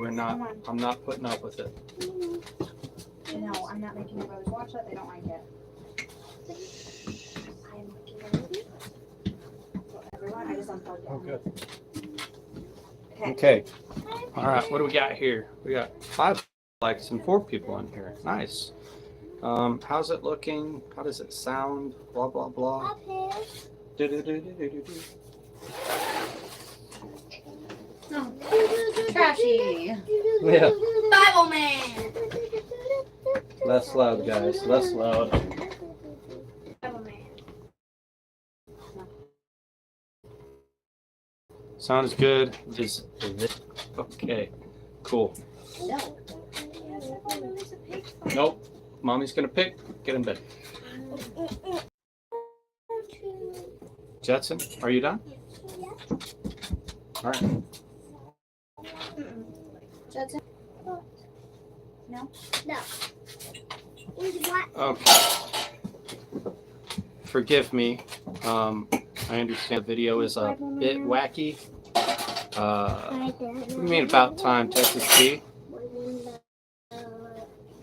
We're not. I'm not putting up with it. No, I'm not making your brothers watch that. They don't like it. I'm making a movie. So everyone, I just unplugged it. Oh, good. Okay. All right. What do we got here? We got 5 likes and 4 people in here. Nice. How's it looking? How does it sound? Blah blah blah. No. Trashy. Yeah. Bible man. Less loud, guys. Less loud. Bible man. Sounds good. Is it okay? Cool. No. Nope. Mommy's gonna pick. Get in bed. Jetson, are you done? All right. Judson? No? No. Okay. Forgive me. I understand the video is a bit wacky. We made about time, Texas T.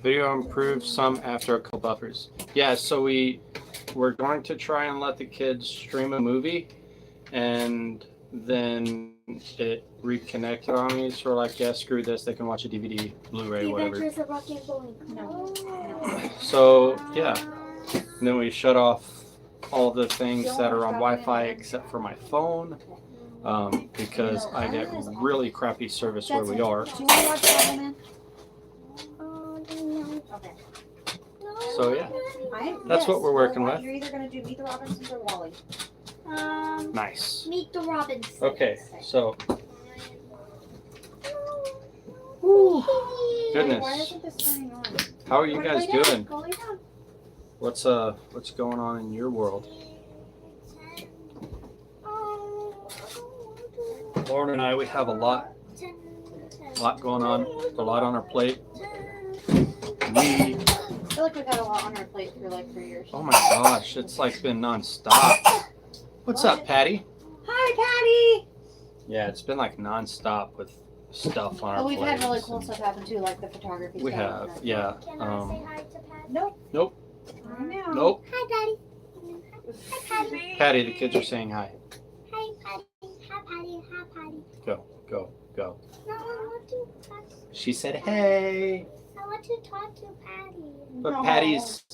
Video improved some after a couple buffers. Yeah, so we're going to try and let the kids stream a movie, and then it reconnected on me. So we're like, yeah, screw this. They can watch a DVD, Blu-ray, whatever. No. So yeah, and then we shut off all the things that are on Wi-Fi except for my phone, because I get really crappy service where we are. Do you want to watch Bible man? Okay. So yeah, that's what we're working with. You're either going to do Meet the Robinsons or Wally. Nice. Meet the Robinsons. Okay, so Why goodness, isn't this turning on? how are you guys doing? Go lay down. What's going on in your world? Lauren and I, we have a lot going on, a lot on our plate. I feel like we got a lot on our plate for like 3 years. Oh my gosh, it's like been nonstop. What's up, Patty? Hi, Patty! Yeah, it's been like nonstop with stuff on our Oh, we've had plates. really cool stuff happen too, like the photography We stuff. have, yeah. Can I say hi to Patty? Nope. Nope. I know. Nope. Hi, Patty. Hi, Patty. Patty, the kids are saying hi. Hi, Patty. Hi, Patty. Hi, Patty. Go, go, go. No, I want to talk. She said hey. I want to talk to Patty. But No. Patty's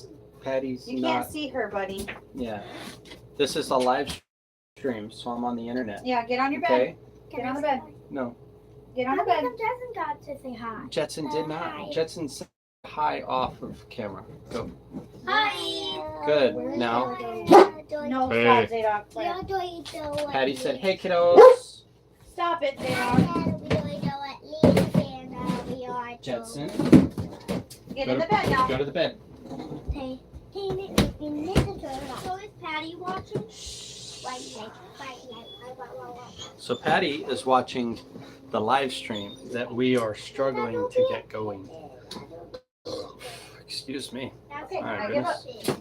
You not. can't see her, buddy. Yeah. This is a live stream, so I'm on the internet. Yeah, get on your bed. Okay? Get on the bed. No. Get on the How bed. come Jackson got to say hi? Jetson did not. Hi. Jetson said hi off of camera. Go. Hi. Good. Now, No, Hey. stop, Zadok. Patty said, hey kiddos. Stop it, Zadok. Jetson, Get in the bed now. go to the bed. So is Patty watching? So Patty is watching the live stream that we are struggling to get going. Excuse me. Okay, My I give up. goodness.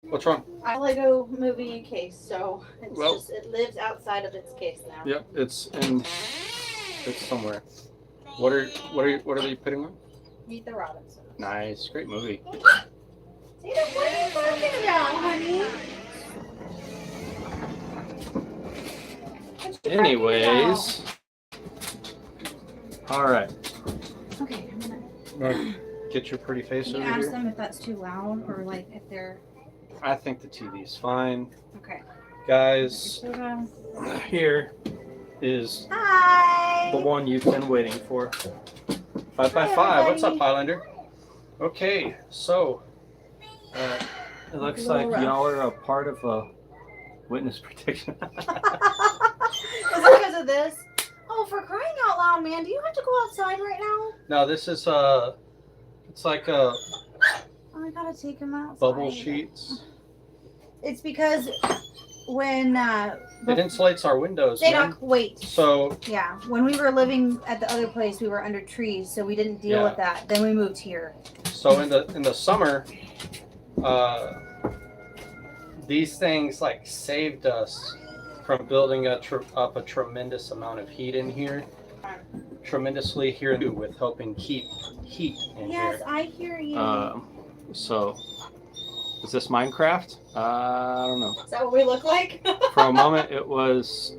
What's wrong? I Lego movie case, so it's Well- just it lives outside of its case now. Yep, it's somewhere. What are they putting on? Meet the Robinsons. Nice, great movie. Zadok, what are you talking about, honey? What you talking Anyways, all right. about? Okay, I'm gonna. Get your pretty face Can you over ask here. them if that's too loud or like if they're I think the TV's fine. okay? Guys, here is the Hi. one you've been waiting for. 5x5. What's up, Highlander? Okay, so it looks like y'all are a part of a witness protection. Is it because of this? Oh, for crying out loud, man! Do you have to go outside right now? No, this is it's like a Oh, I gotta take him out. bubble sheets. It's because when It insulates our windows. they man. don't wait. So Yeah, when we were living at the other place, we were under trees, so we didn't deal Yeah. with that. Then we moved here. So in the summer, these things like saved us from building up a tremendous amount of heat in here. tremendously here with helping keep heat in Yes, here. I hear you. So, is this Minecraft? I don't know. Is that what we look like? For a moment, it was.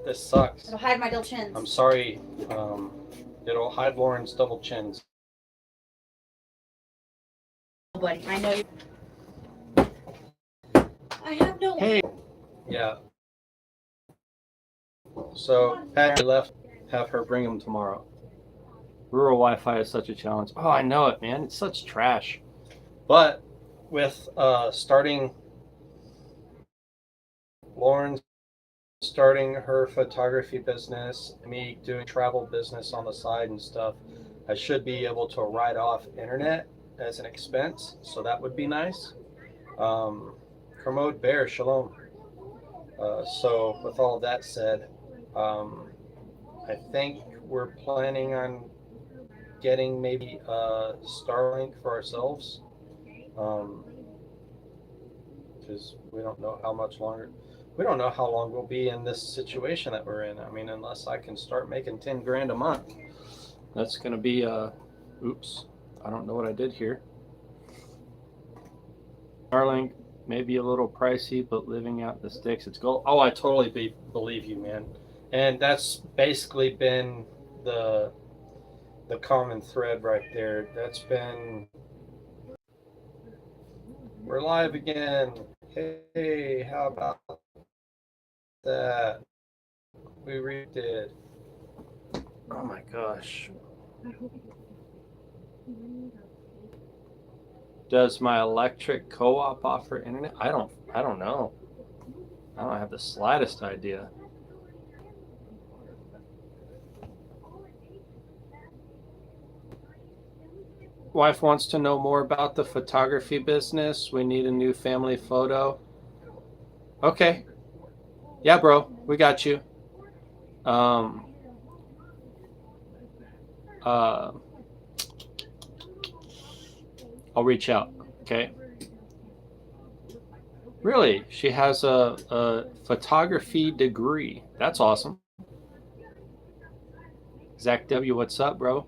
This sucks. It'll hide my double chins. I'm sorry. It'll hide Lauren's double chins. Buddy, I know you. I have no. Hey. Yeah. So, Patty left. Have her bring them tomorrow. Rural Wi-Fi is such a challenge. Oh, I know it, man. It's such trash. But with starting Lauren starting her photography business, me doing travel business on the side and stuff, I should be able to write off internet as an expense. So that would be nice. Kermode Bear, shalom. So with all of that said, I think we're planning on getting maybe Starlink for ourselves, because we don't know how much longer. We don't know how long we'll be in this situation that we're in. I mean, unless I can start making 10 grand a month, that's going to be oops, I don't know what I did here. Starlink may be a little pricey, but living out the sticks, it's gold. Oh, I totally believe you, man. And that's basically been the common thread right there. That's been. We're live again. Hey, how about that? We redid. Oh my gosh. Does my electric co-op offer internet? I don't know. I don't have the slightest idea. Wife wants to know more about the photography business. We need a new family photo. Okay. Yeah, bro. We got you. I'll reach out. Okay. Really? She has a photography degree. That's awesome. Zach W., what's up, bro?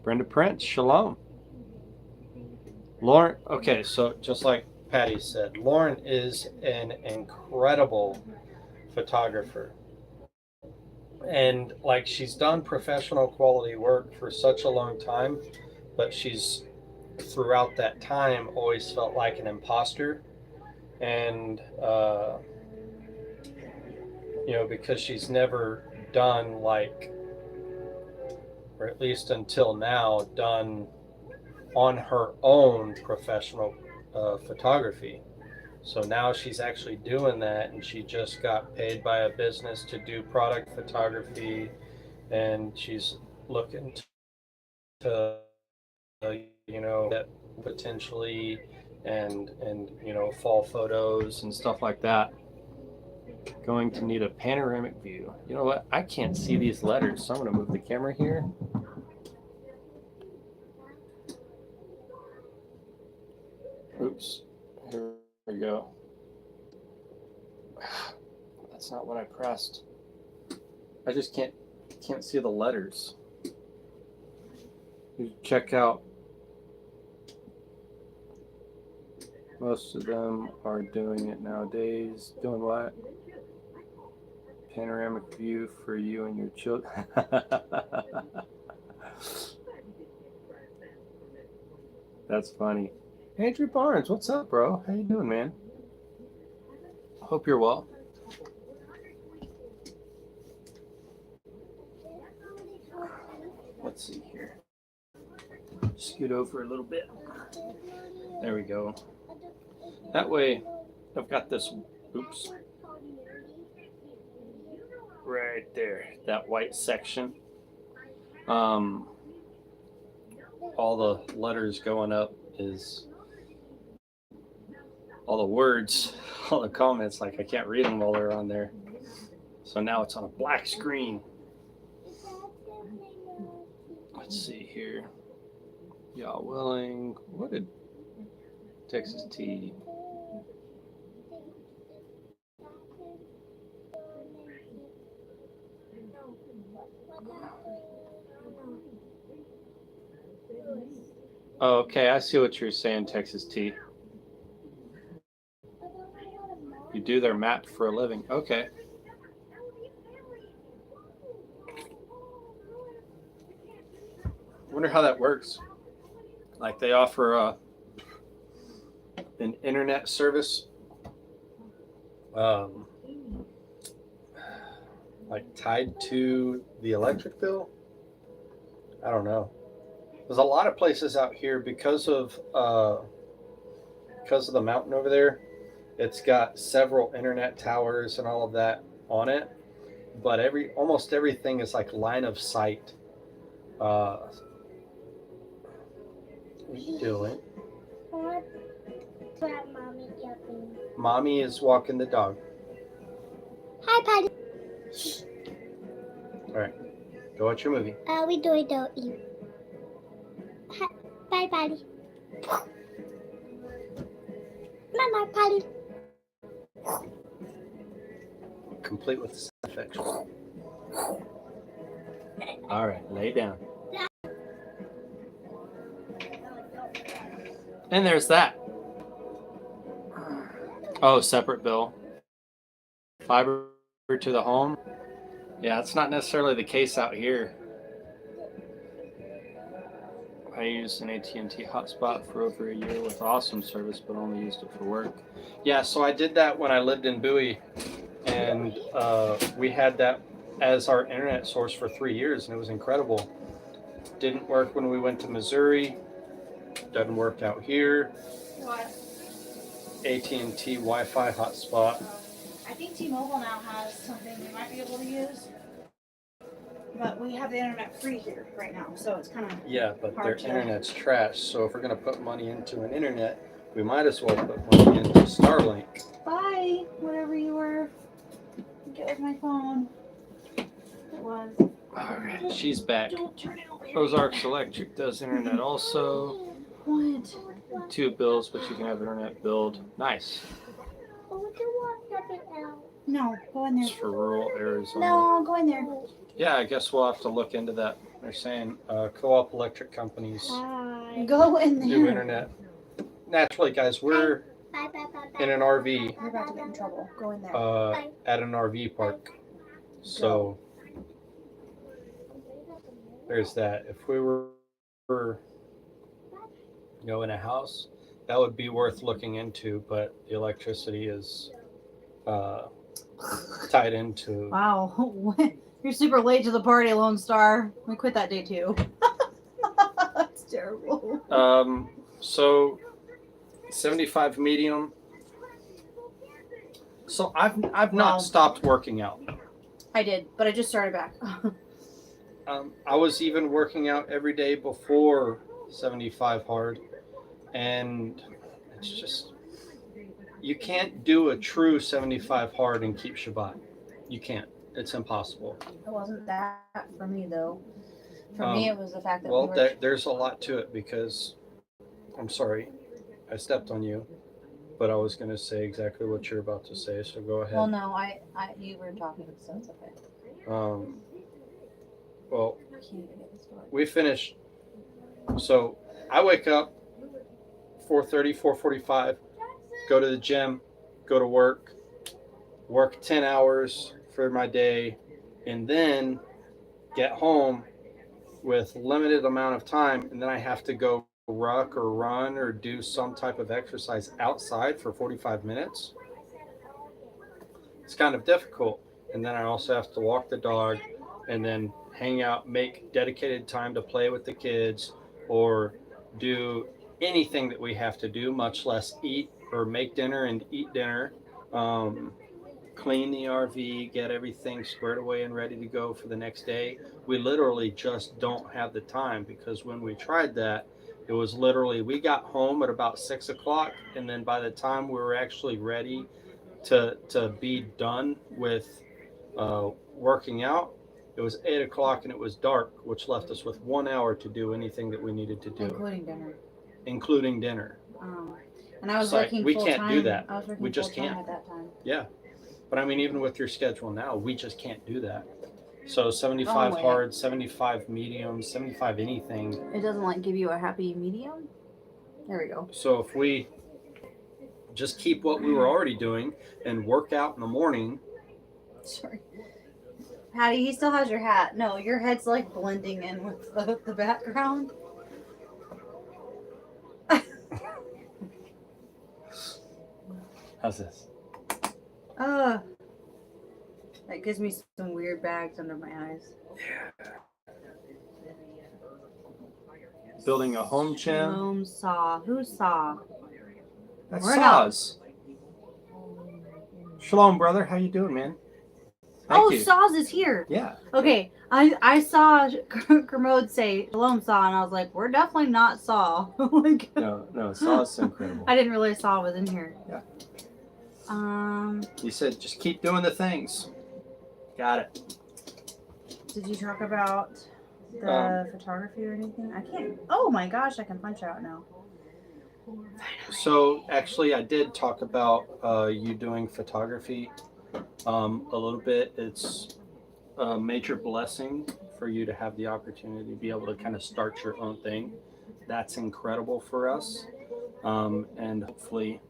Brenda Prince, shalom. Lauren, okay, so just like Patty said, Lauren is an incredible photographer. And like she's done professional quality work for such a long time, but she's throughout that time always felt like an imposter. And, because she's never done like, or at least until now, done on her own professional photography. So now she's actually doing that, and she just got paid by a business to do product photography, and she's looking to that potentially and fall photos and stuff like that. Going to need a panoramic view. You know what? I can't see these letters, so I'm going to move the camera here. Oops. Here we go. That's not what I pressed. I just can't see the letters. You check out. Most of them are doing it nowadays. Doing what? Panoramic view for you and your children. That's funny. Andrew Barnes, what's up, bro? How you doing, man? Hope you're well. Let's see here. Scoot over a little bit. There we go. That way, I've got this. Oops. Right there, that white section. All the letters going up is all the words, all the comments, like I can't read them while they're on there. So now it's on a black screen. Let's see here. Y'all willing? What did Texas T? Oh, okay, I see what you're saying, Texas T. You do their map for a living. Okay. Wonder how that works. Like they offer an internet service, like tied to the electric bill. I don't know. There's a lot of places out here because of the mountain over there. It's got several internet towers and all of that on it, but almost everything is like line of sight. What are you doing? Mommy jumping. Mommy is walking the dog. Hi, Patty. All right, go watch your movie. We don't eat. Hi. Bye, Patty. Mama, Patty. Complete with the sound effects. All right, lay down. And there's that. Oh, separate bill. Fiber to the home. Yeah, it's not necessarily the case out here. I used an AT&T hotspot for over a year with awesome service, but only used it for work. Yeah, so I did that when I lived in Bowie, and we had that as our internet source for 3 years, and it was incredible. Didn't work when we went to Missouri. Doesn't work out here. What? AT&T Wi-Fi hotspot. I think T-Mobile now has something we might be able to use. But we have the internet free here right now, so it's kind of Yeah, but their hard to- internet's trash. So if we're gonna put money into an internet, we might as well put money into Starlink. Bye, whatever you were. Get with my phone. It was. All right, she's back. Don't turn it over here. Ozarks Electric does internet also. What? 2 bills, but you can have internet billed. Nice. Would you want something else? No, go in It's there. for rural Arizona. No, go in there. Yeah, I guess we'll have to look into that. They're saying co-op electric companies Bye. Go in there. do internet. Naturally, guys, we're Bye, bye, bye, bye. in an RV You're about to get in trouble. Go in there. at an RV park. So there's that. If we were, in a house, that would be worth looking into, but the electricity is tied into. Wow. You're super late to the party, Lone Star. We quit that day too. That's terrible. So 75 medium. So I've Wow. not stopped working out. I did, but I just started back. I was even working out every day before 75 hard, and it's just, you can't do a true 75 hard and keep Shabbat. You can't. It's impossible. It wasn't that for me though. For me, it was the fact that Well, we were. there's a lot to it because, I'm sorry, I stepped on you, but I was going to say exactly what you're about to say, so go ahead. Well, no, you were talking, so it's okay. Well, I can't even get this story. we finished. So I wake up 4:30, 4:45, go to the gym, go to work 10 hours for my day, and then get home with limited amount of time, and then I have to go ruck or run or do some type of exercise outside for 45 minutes. It's kind of difficult. And then I also have to walk the dog and then hang out, make dedicated time to play with the kids or do anything that we have to do, much less eat or make dinner and eat dinner. Clean the RV, get everything squared away and ready to go for the next day. We literally just don't have the time, because when we tried that, it was literally, we got home at about 6 o'clock, and then by the time we were actually ready to be done with working out, it was 8 o'clock and it was dark, which left us with 1 hour to do anything that we needed to do, Including dinner. And I was It's like, working we full can't time. do that. I was working We just full time can't. at that time. Yeah. But I mean, even with your schedule now, we just can't do that. So 75 Wrong way. hard, 75 medium, 75 anything. It doesn't like give you a happy medium. There we go. So if we just keep what we were already doing and work out in the morning. Sorry. Patty, he still has your hat. No, your head's like blending in with the background. How's this? That gives me some weird bags under my eyes. Building a home gym. Home saw. Who saw? That's We're not- Saz. Shalom, brother. How you doing, man? Thank you. Saz is here. Yeah. Okay, I saw Kermode say Shalom Saw, and I was like, we're definitely not Saw. Like, No, Saz is incredible. I didn't realize Saw was in here. Yeah. Um, He said, just keep doing the things. Got it. did you talk about the photography or anything? I can't. Oh my gosh, I can punch out now. So actually, I did talk about you doing photography a little bit. It's a major blessing for you to have the opportunity to be able to kind of start your own thing. That's incredible for us, and hopefully.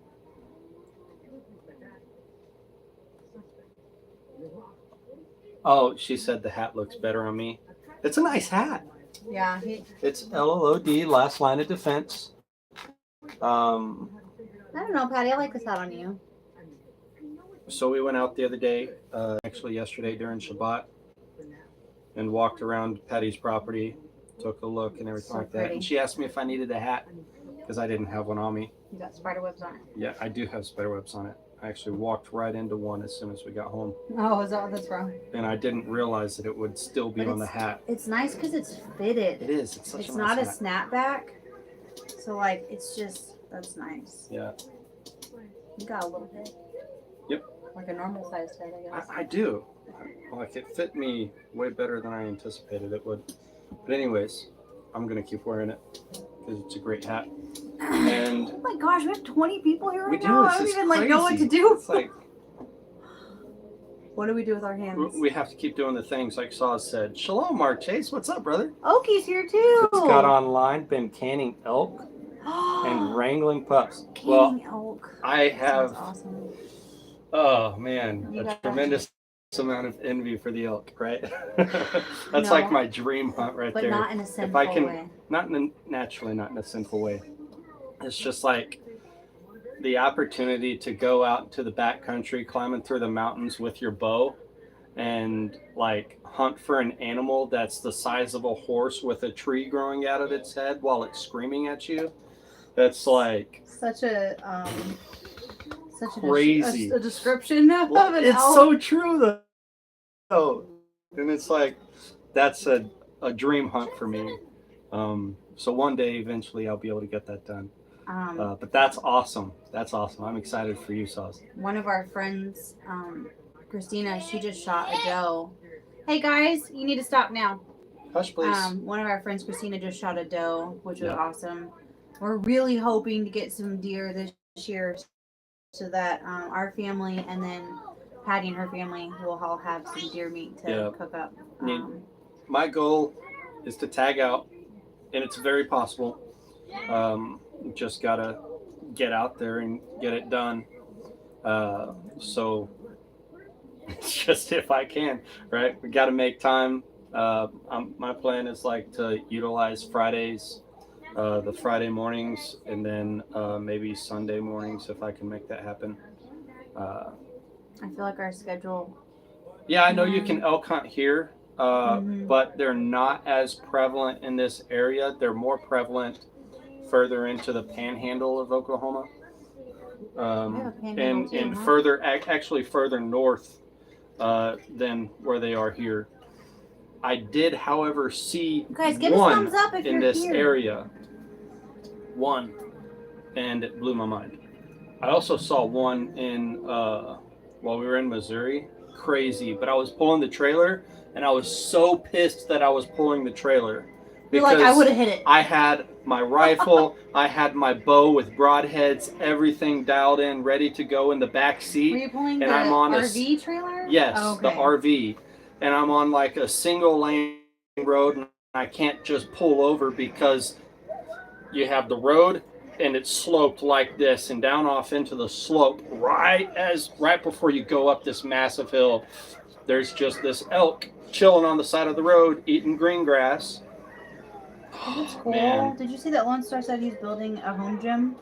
Oh, she said the hat looks better on me. It's a nice hat. Yeah, It's LLOD, last line of defense. I don't know, Patty. I like this hat on you. So we went out the other day, actually yesterday during Shabbat, and walked around Patty's property, took a look and everything So like that. pretty. And she asked me if I needed a hat because I didn't have one on me. You got spider webs on it. Yeah, I do have spider webs on it. I actually walked right into one as soon as we got home, Oh, is that what that's from? and I didn't realize that it would still be But on the hat. It's nice because it's fitted. It is. It's such It's a nice not a hat. snapback. So, like, it's just, that's nice. Yeah, You got a little head. Yep. Like a normal sized head, I guess. I do. Like it fit me way better than I anticipated it would. But anyways, I'm gonna keep wearing it because it's a great hat. And Oh my gosh, we have 20 people here we right do. now. It's I don't just even like know what crazy. to do. It's like What do we do with our hands? we have to keep doing the things like Saz said. Shalom, Mark Chase. What's up, brother? Oki's here too. Just got online, been canning elk and wrangling pups. Well, Canning elk. I Sounds have, awesome. oh man, You a got- tremendous amount of envy for the elk, right? That's No. like my dream hunt right But there. not in a sinful I can- way. Not in a, naturally, not in a sinful way. It's just like the opportunity to go out to the backcountry, climbing through the mountains with your bow, and like hunt for an animal that's the size of a horse with a tree growing out of its head while it's screaming at you. That's like Such a Crazy. a description of well, an it's elk. so true though. And it's like that's a dream hunt for me. So one day eventually I'll be able to get that done. But that's awesome. That's awesome. I'm excited for you, Sauce. One of our friends, Christina, she just shot a doe. Hey guys, you need to stop now. Hush, please. One of our friends, Christina, just shot a doe, which was Yeah. awesome. We're really hoping to get some deer this year so that our family and then Patty and her family will all have some deer meat to Yeah. cook up. Neat. My goal is to tag out, and it's very possible. Just gotta get out there and get it done. So it's just if I can, right? We got to make time. My plan is like to utilize Fridays, the Friday mornings, and then maybe Sunday mornings if I can make that happen. I feel like our schedule. Yeah, I know you can elk hunt here, Mhm. but they're not as prevalent in this area. They're more prevalent further into the panhandle of Oklahoma. We have a panhandle too, And huh? further, actually further north than where they are here. I did, howeus see Guys, give us one thumbs up if in you're this here. area. One, and it blew my mind. I also saw one in while we were in Missouri. Crazy, but I was pulling the trailer, and I was so pissed that I was pulling the trailer. You're like, I would have hit it. I had my rifle, I had my bow with broadheads, everything dialed in, ready to go in the back Were seat. you pulling and the I'm on a RV trailer? Yes, Oh, the okay. RV. and I'm on like a single lane road, and I can't just pull over because you have the road and it's sloped like this and down off into the slope right before you go up this massive hill. There's just this elk chilling on the side of the road eating green grass. That's cool. Man. Did you see that Lone Star said he's building a home gym,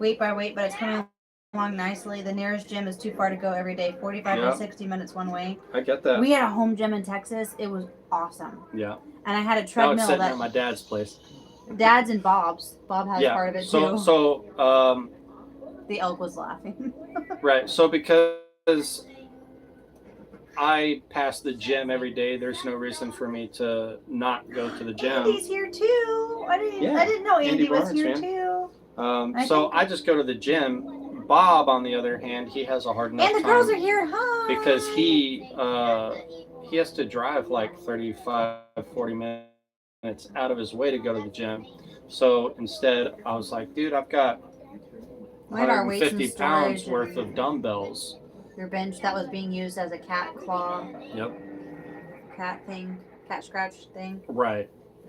weight by weight, but it's coming along nicely. The nearest gym is too far to go every day, 45 Yeah. to 60 minutes one way. I get that. We had a home gym in Texas. It was awesome. Yeah. And I had a Now treadmill it's sitting that at my dad's place. Dad's and Bob's. Bob has part of it too. So The elk was laughing. right. So because I pass the gym every day, there's no reason for me to not go to the gym. Andy's here too. I didn't know Andy Andy was Barnes, here man. too. I just go to the gym. Bob, on the other hand, he has a hard enough And the time girls are here. Hi. because he has to drive like 35, 40 minutes out of his way to go to the gym. So instead, I was like, dude, I've got We had our weights in 150 pounds storage worth and of dumbbells. your bench that was being used as a cat claw, Yep. cat scratch thing. Right.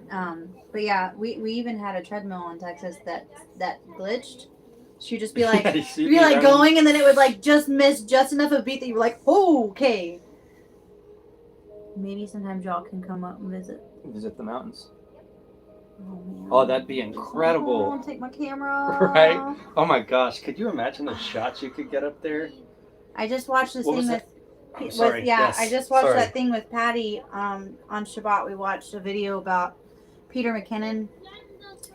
But yeah, we even had a treadmill in Texas that glitched. She'd just be like, You'd be like running. going, and then it would like just miss just enough of a beat that you were like, oh, okay. Maybe sometimes y'all can come up and visit. Visit the mountains. Oh man. Oh, that'd be incredible. Oh, take my camera. Right? Oh my gosh, could you imagine the shots you could get up there? I just watched this What thing was with. Sorry. Yes. I just watched Sorry. that thing with Patty on Shabbat. We watched a video about Peter McKinnon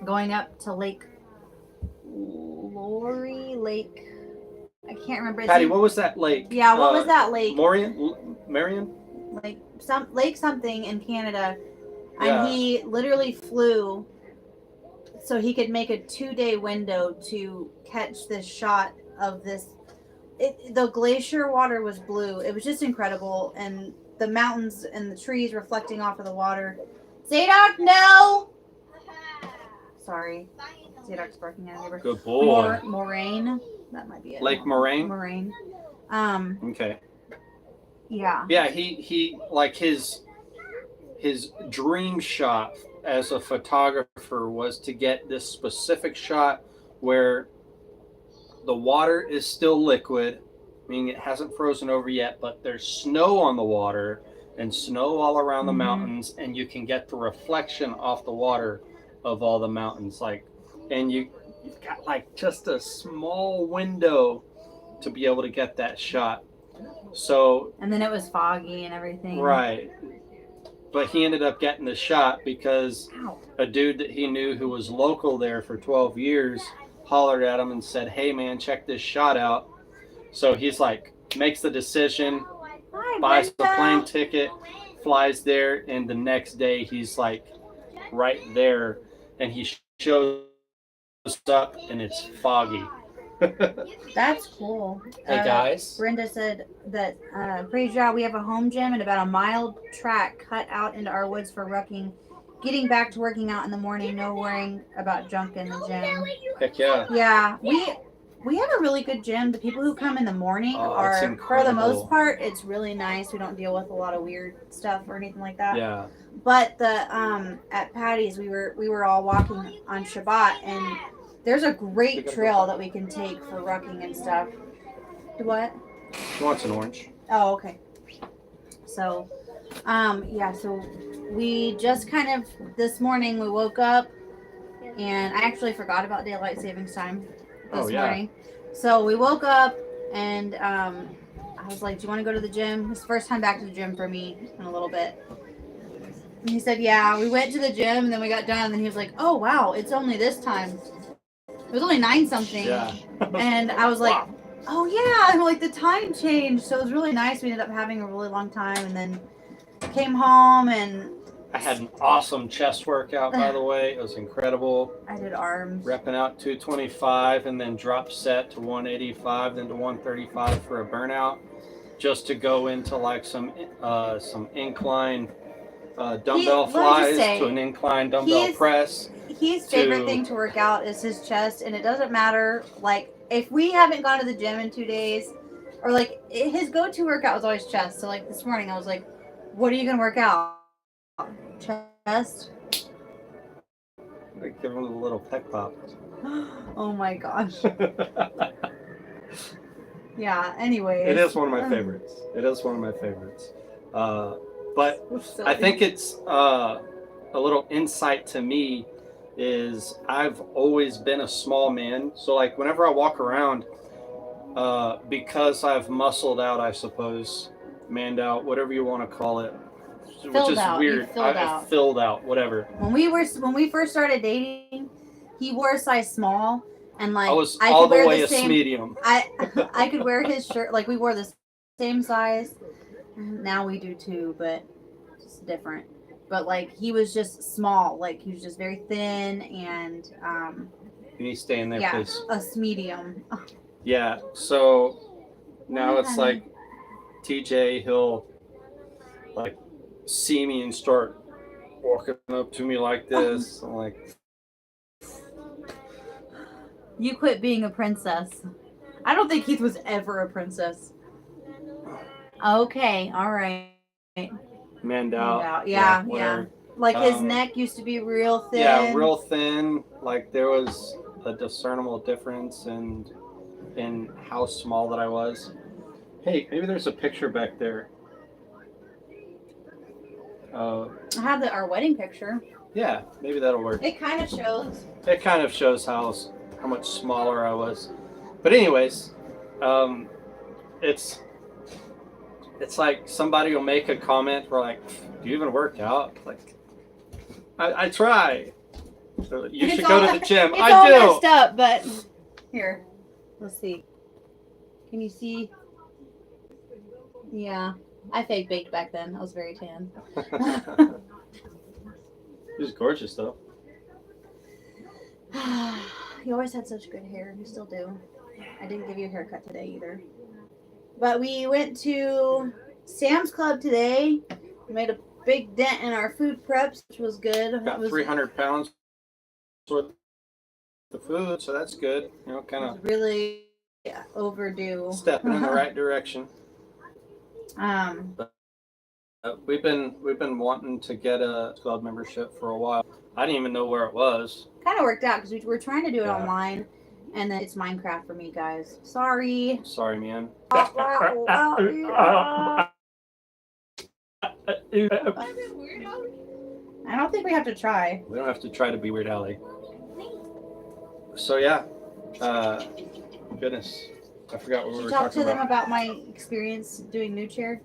going up to Lake Lake. I can't remember. Patty, what was that lake? Yeah, what was that lake? Marion? Lake something in Canada, Yeah. and he literally flew so he could make a 2-day window to catch this shot of this. The glacier water was blue. It was just incredible, and the mountains and the trees reflecting off of the water. Zadok, no! Sorry. Zadok's barking at a neighbor. Good boy. Moraine. That might be it. Lake Moraine? Moraine. Okay. Yeah. Yeah, he like his dream shot as a photographer was to get this specific shot where the water is still liquid, meaning it hasn't frozen over yet, but there's snow on the water and snow all around the mountains, and you can get the reflection off the water of all the mountains, and you've got like just a small window to be able to get that shot. So And then it was foggy and everything. right, but he ended up getting the shot because Ow. a dude that he knew who was local there for 12 years hollered at him and said, hey man, check this shot out. So he's like, makes the decision, Hi, buys the Brenda. plane ticket, flies there, and the next day he's like right there, and he shows up and it's foggy. That's cool. Hey guys. Brenda said that, praise God, we have a home gym and about a mile track cut out into our woods for rucking. Getting back to working out in the morning, no worrying about junk in the gym. Heck yeah. Yeah, we have a really good gym. The people who come in the morning Oh, are, it's for the incredible. most part, it's really nice. We don't deal with a lot of weird stuff or anything like that. Yeah. But the at Patty's, we were all walking on Shabbat, and there's a great trail that we can take for rucking and stuff. What? She wants an orange. Oh, okay. So, yeah, so we just kind of, this morning we woke up, and I actually forgot about daylight savings time this morning. So we woke up, and I was like, do you want to go to the gym? It's the first time back to the gym for me in a little bit. And he said, yeah. We went to the gym, and then we got done, and then he was like, oh, wow, it's only this time. It was only 9 something. Yeah. And I was like, oh yeah, and like the time changed, so it was really nice. We ended up having a really long time, and then came home and I had an awesome chest workout, by the way. It was incredible. I did arms. Repping out 225 and then drop set to 185, then to 135 for a burnout, just to go into like some incline dumbbell flies to an incline dumbbell press. His favorite thing to work out is his chest, and it doesn't matter like if we haven't gone to the gym in 2 days, or like his go-to workout was always chest. So like this morning I was like, What are you gonna work out? Chest? Like give him a little peck pop. Oh my gosh. Yeah. Anyways. It is one of my favorites. It is one of my favorites. But So I think it's a little insight to me is I've always been a small man. So like whenever I walk around, because I've muscled out, I suppose, manned out, whatever you want to call it, which Filled is out. weird. I filled out, whatever. When we first started dating, he wore a size small, and like I was I all could the wear way the a same. medium. I could wear his shirt. Like we wore the same size. Now we do too, but it's different. But like he was just small. Like he was just very thin and Can you stay in there, yeah, please? us medium. Yeah. So now Hi, it's honey. like TJ, he'll like see me and start walking up to me like this. I'm like, You quit being a princess. I don't think Keith was ever a princess. Okay, all right. manned out. Yeah, whatever. Like his neck used to be real thin. Yeah, real thin. Like there was a discernible difference in how small that I was. Hey, maybe there's a picture back there. I have our wedding picture. Yeah, maybe that'll work. It kind of shows. It kind of shows how much smaller I was. But anyways, it's like somebody will make a comment where like, do you even work out? Like, I try. You should go to the gym. It's I all do. messed up, but here, let's see. Can you see? Yeah, I fake baked back then. I was very tan. He was gorgeous though. You always had such good hair. You still do. I didn't give you a haircut today either. But we went to Sam's Club today. We made a big dent in our food preps, which was good. Got 300 pounds worth of food, so that's good. You know, kind of really overdue. stepping in the right direction. We've been wanting to get a club membership for a while. I didn't even know where it was. Kind of worked out because we were trying to do it Yeah. online, and then it's Minecraft for me, guys. Sorry. Sorry, man. I don't think we have to try. We don't have to try to be Weird Alley. So yeah, goodness, I forgot what we Did were you talk talking to them about. about my experience doing new chair?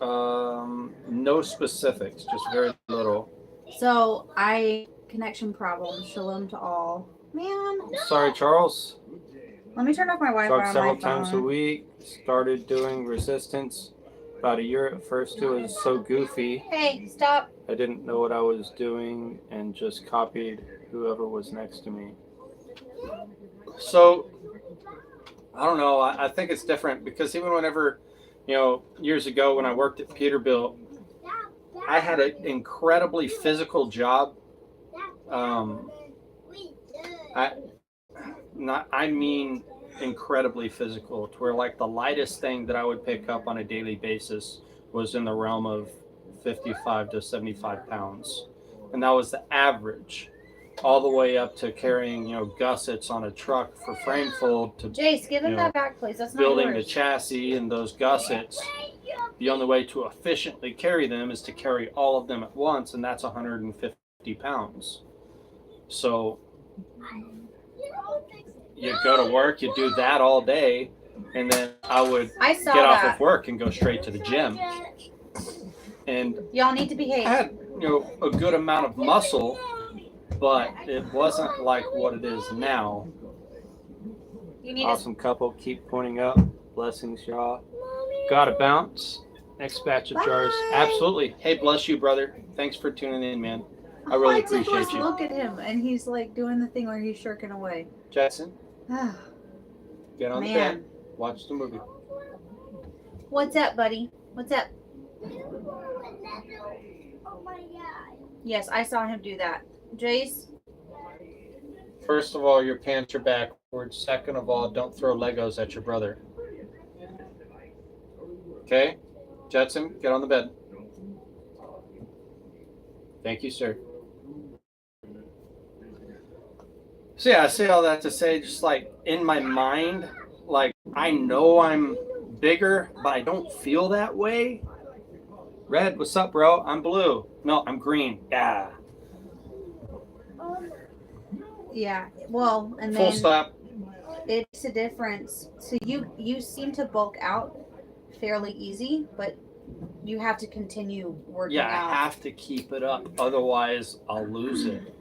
No specifics, just very little. So connection problems. Shalom to all. Man. Sorry, Charles. Let me turn off my Wi-Fi Talk on several my times a phone. week. Started doing resistance about a year at first. It was so goofy. Hey, stop. I didn't know what I was doing and just copied whoever was next to me. So, I don't know. I think it's different because even whenever, years ago when I worked at Peterbilt, I had an incredibly physical job. I mean incredibly physical, to where like the lightest thing that I would pick up on a daily basis was in the realm of 55 to 75 pounds. And that was the average, all the way up to carrying, gussets on a truck for frame fold to Jace, give him that back, please. That's not building the yours. chassis and those gussets. The only way to efficiently carry them is to carry all of them at once, and that's 150 pounds. So you go to work, you do that all day, and then I would get off of work and go straight to the gym. And y'all need to behave. I had, a good amount of muscle, but it wasn't like what it is now. You need Awesome couple, keep pointing up. Blessings, y'all. Gotta bounce. Next batch of jars. Absolutely. Hey, bless you, brother. Thanks for tuning in, man. I really appreciate you. Look at him, and he's like doing the thing where he's shirking away. Jackson, get on the Man. bed. Watch the movie. What's up, buddy? What's up? Oh my god. Yes, I saw him do that. Jace, First of all, your pants are backwards. Second of all, don't throw Legos at your brother. Okay? Jetson, get on the bed. Thank you, sir. So yeah, I say all that to say, just like in my mind, like I know I'm bigger, but I don't feel that way. Red, what's up, bro? I'm blue. No, I'm green. Yeah. Yeah. Well, and Full then stop. it makes a difference. So you seem to bulk out fairly easy, but you have to continue working Yeah, out. I have to keep it up. Otherwise, I'll lose it.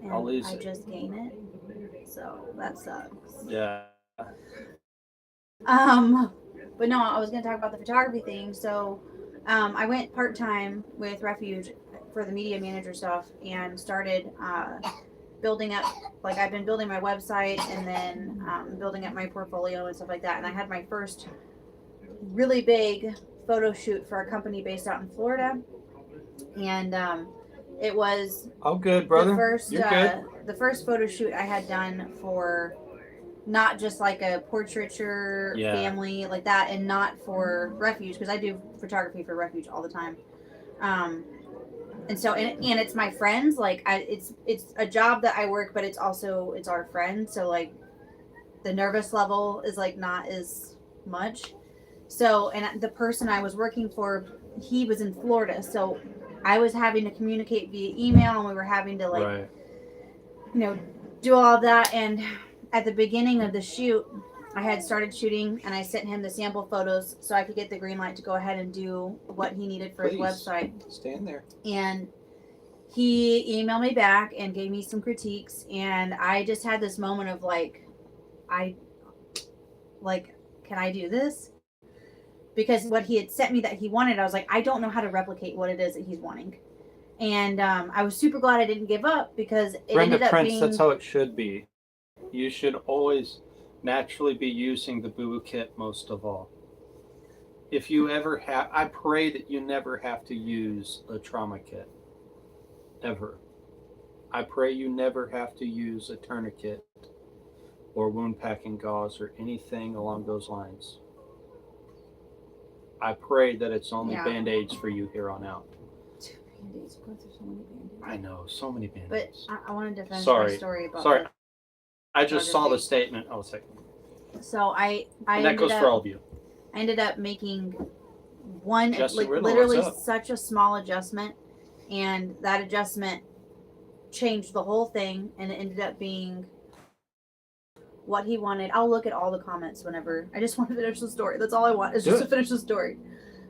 And I'll lose I it. just gain it, so that sucks. Yeah. But no, I was gonna talk about the photography thing. So, I went part time with Refuge for the media manager stuff and started building up. Like I've been building my website and then building up my portfolio and stuff like that. And I had my first really big photo shoot for a company based out in Florida, and it was Oh, good, brother. You're good. the first photo shoot I had done for not just like a portraiture family like that, and not for Refuge, because I do photography for Refuge all the time. And so and it's my friends, like it's a job that I work, but it's our friends, so like the nervous level is like not as much. So, and the person I was working for, he was in Florida, so I was having to communicate via email, and we were having to like do all of that. And at the beginning of the shoot, I had started shooting, and I sent him the sample photos so I could get the green light to go ahead and do what he needed for his website. Stand there. And he emailed me back and gave me some critiques, and I just had this moment of can I do this? Because what he had sent me that he wanted, I was like, I don't know how to replicate what it is that he's wanting. And I was super glad I didn't give up, because it Brenda ended up Prince, being... that's how it should be. You should always naturally be using the Boo Kit most of all. If you ever have, I pray that you never have to use a trauma kit. Ever. I pray you never have to use a tourniquet or wound packing gauze or anything along those lines. I pray that it's only Band-Aids for you here on out. Band-Aids. Of course, there's so many Band-Aids. I know, so many Band-Aids. But I want to defend my story about Sorry. I just saw the statement. Oh, second. So I and that goes for all of you. I ended up making one, Justin Riddle, literally such a small adjustment, and that adjustment changed the whole thing, and it ended up being what he wanted. I'll look at all the comments whenever. I just want to finish the story. That's all I want, is just to finish the story.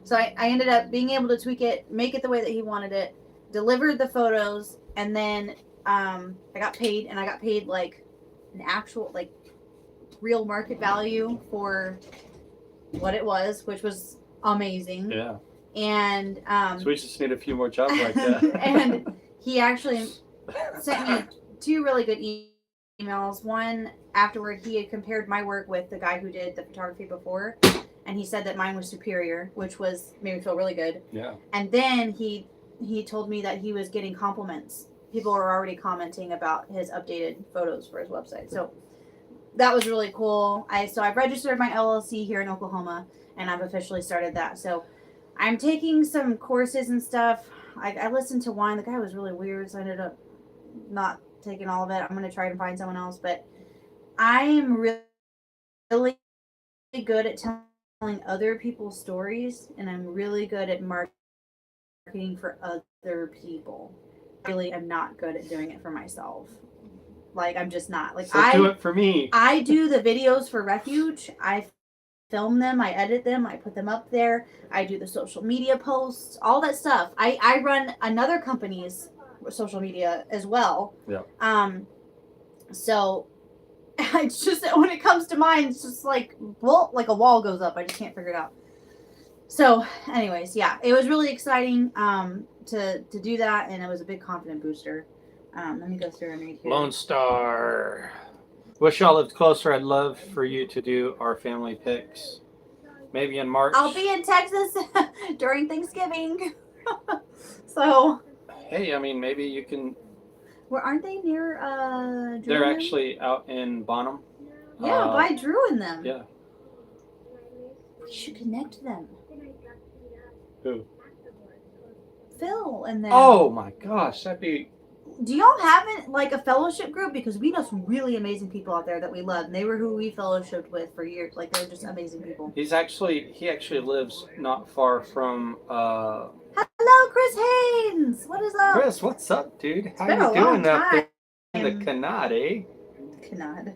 So I ended up being able to tweak it, make it the way that he wanted it, delivered the photos, and then I got paid, and I got paid like an actual, like, real market value for what it was, which was amazing. Yeah. And so we just need a few more jobs like that. And he actually sent me 2 really good emails. One, afterward, he had compared my work with the guy who did the photography before, and he said that mine was superior, which made me feel really good. Yeah. And then he told me that he was getting compliments. People were already commenting about his updated photos for his website. So that was really cool. I've registered my LLC here in Oklahoma, and I've officially started that. So I'm taking some courses and stuff. I listened to one. The guy was really weird, so I ended up not taking all of it. I'm going to try and find someone else. But I am really good at telling other people's stories, and I'm really good at marketing for other people. Really, I'm not good at doing it for myself. Like, I'm just not. Like, so do it for me. I do the videos for Refuge. I film them, I edit them, I put them up there. I do the social media posts, all that stuff. I run another company's social media as well. Yeah. So it's just that when it comes to mine, it's just like a wall goes up. I just can't figure it out. So, anyways, yeah, it was really exciting to do that, and it was a big confidence booster. Let me go through and read here. Lone Star. Wish y'all lived closer. I'd love for you to do our family pics. Maybe in March. I'll be in Texas during Thanksgiving. So. Hey, I mean, maybe you can. Well, aren't they near Drew? They're actually out in Bonham. Yeah, by Drew and them. Yeah. We should connect them. Who? Phil and them. Oh my gosh, that'd be. Do y'all have like a fellowship group? Because we know some really amazing people out there that we love, and they were who we fellowshipped with for years. Like they're just amazing people. He actually lives not far from. Hello, Chris Haynes. What is up? Chris, what's up, dude? How been you a long doing up there time. in the Canada? Canad.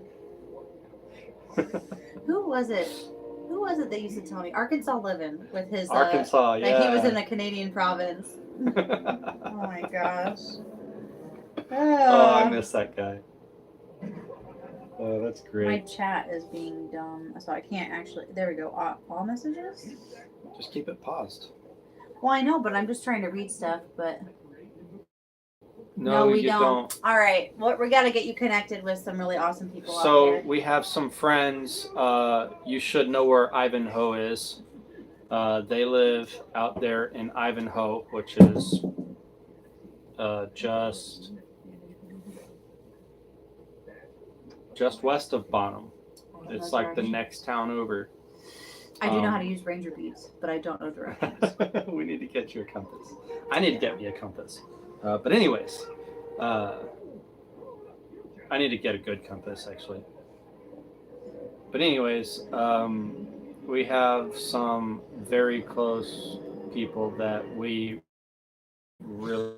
Who was it? Who was it that used to tell me? Arkansas Living with his Arkansas, yeah. That he was in a Canadian province. Oh my gosh. Oh, I miss that guy. Oh, that's My great. chat is being dumb, so I can't actually. There we go. All messages. Just keep it paused. Well, I know, but I'm just trying to read stuff. But No, we you don't. All right, well, we got to get you connected with some really awesome people out So there. we have some friends. You should know where Ivanhoe is. They live out there in Ivanhoe, which is just west of Bonham. It's like the next town over. I do know how to use ranger beads, but I don't know directions. We need to get you a compass. I need to get me a compass. But anyways, I need to get a good compass actually. But anyways, we have some very close people that we really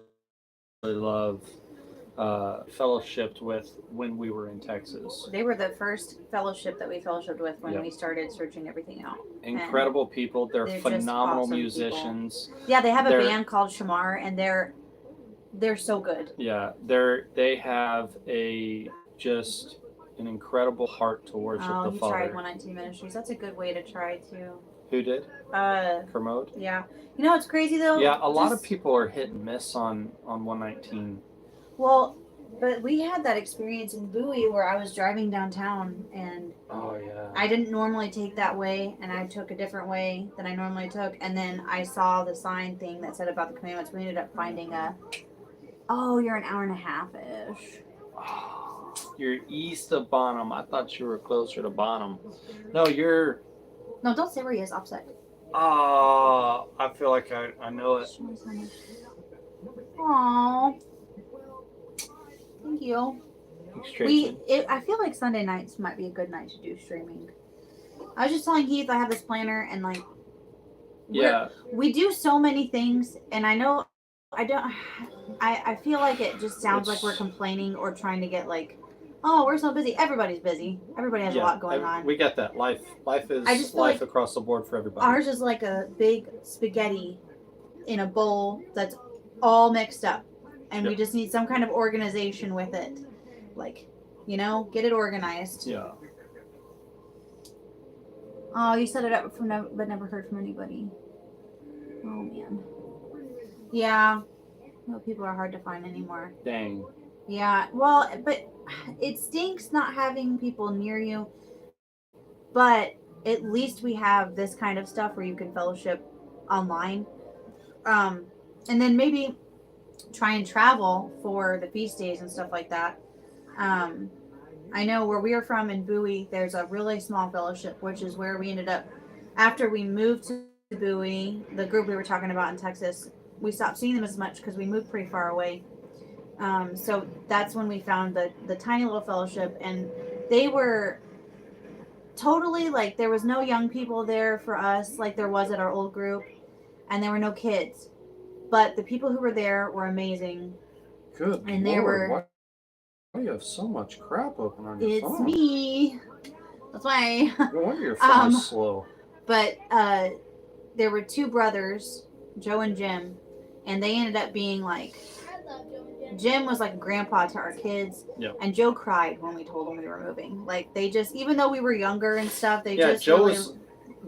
love fellowshipped with when we were in Texas. They were the first fellowship that we fellowshipped with when Yep. we started searching everything out. Incredible people. They're just phenomenal awesome musicians. Yeah, they have a They're- band called Shamar, and they're so good. Yeah, they have just an incredible heart to worship the he Father. tried 119 Ministries. That's a good way to try to. Who did? Kermode? Yeah. You know what's crazy though? Yeah, a lot of people are hit and miss on 119. Well, but we had that experience in Bowie where I was driving downtown and Oh yeah. I didn't normally take that way, and I took a different way than I normally took, and then I saw the sign thing that said about the commandments. We ended up finding you're an hour and a half-ish. Oh, you're east of Bonham. I thought you were closer to Bonham. No, you're. No, don't say where he is, offset. I feel like I know it. Aww. Thank you. I feel like Sunday nights might be a good night to do streaming. I was just telling Heath I have this planner and like we do so many things, and I know I feel like it just sounds like we're complaining or trying to get like, oh, we're so busy. Everybody's busy. Everybody has a lot going on. We get that. Life is life like across the board for everybody. Ours is like a big spaghetti in a bowl that's all mixed up, and we just need some kind of organization with it. Like, get it organized. Yeah. Oh, you set it up but never heard from anybody. Oh man. Yeah. Well, people are hard to find anymore. Dang. Yeah. Well, but it stinks not having people near you. But at least we have this kind of stuff where you can fellowship online. And then maybe try and travel for the feast days and stuff like that. I know where we are from in Bowie, there's a really small fellowship, which is where we ended up after we moved to Bowie, the group we were talking about in Texas. We stopped seeing them as much because we moved pretty far away. So that's when we found the tiny little fellowship, and they were totally like, there was no young people there for us like there was at our old group, and there were no kids. But the people who were there were amazing. Good And Lord, there were. why do you have so much crap open on your phone? It's me. That's why. No wonder your phone is slow. But there were two brothers, Joe and Jim, and they ended up being like, Jim was like a grandpa to our kids, and Joe cried when we told him we were moving. Like, they just, even though we were younger and stuff,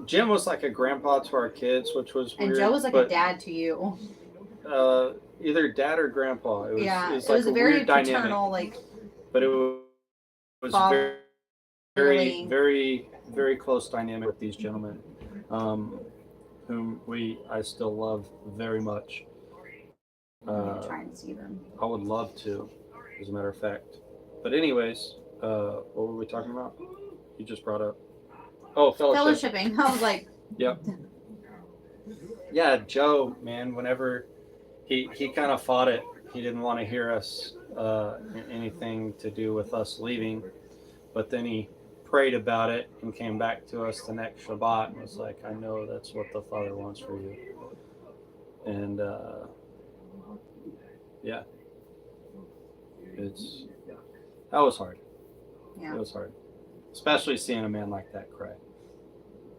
Jim was like a grandpa to our kids, which was weird. And Joe was like a dad to you. Either dad or grandpa. It was it was a very paternal, dynamic. But it was very, very, very close dynamic with these gentlemen, whom I still love very much. I'm gonna try and see them. I would love to, as a matter of fact. But anyways, what were we talking about? You just brought up. Oh, fellowship. Fellowshipping. I was like. Yep. Yeah, Joe, man, whenever he kind of fought it, he didn't want to hear us anything to do with us leaving, but then he prayed about it and came back to us the next Shabbat and was like, I know that's what the Father wants for you. And yeah, that was hard. Yeah. It was hard, especially seeing a man like that cry.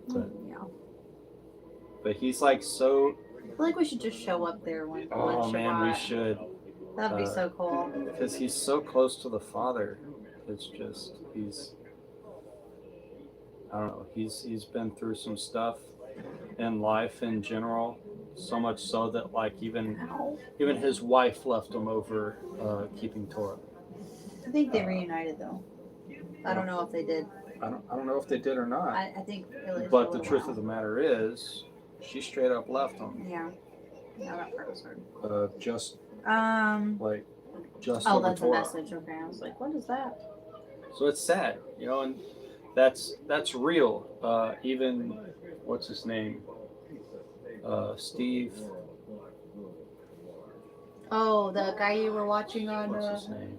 Yeah. But he's like so. I feel like we should just show up there one Oh Shabbat. man, we should. That'd be so cool. Because he's so close to the Father. It's just I don't know. He's been through some stuff in life in general. So much so that like even his wife left him over keeping Torah. I think they reunited though. I don't know if they did. I don't know if they did or not. I think it was But the truth of the matter is, she straight up left him. Yeah. No, that part was hard. Just Oh, over that's a Torah. message. Okay, I was like, what is that? So it's sad, and that's real. Even what's his name? Steve. Oh, the guy you were watching on What's his name?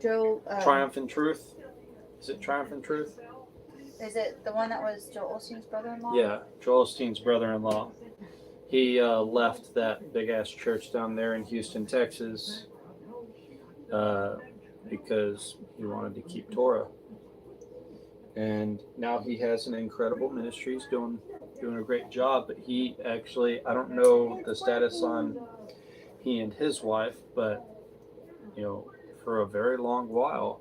Joe. Triumph in Truth. Is it Triumph in Truth? Is it the one that was Joel Osteen's brother-in-law? Yeah, Joel Osteen's brother-in-law. He left that big ass church down there in Houston, Texas, because he wanted to keep Torah. And now he has an incredible ministry. He's doing a great job. But he actually, I don't know the status on he and his wife, but for a very long while,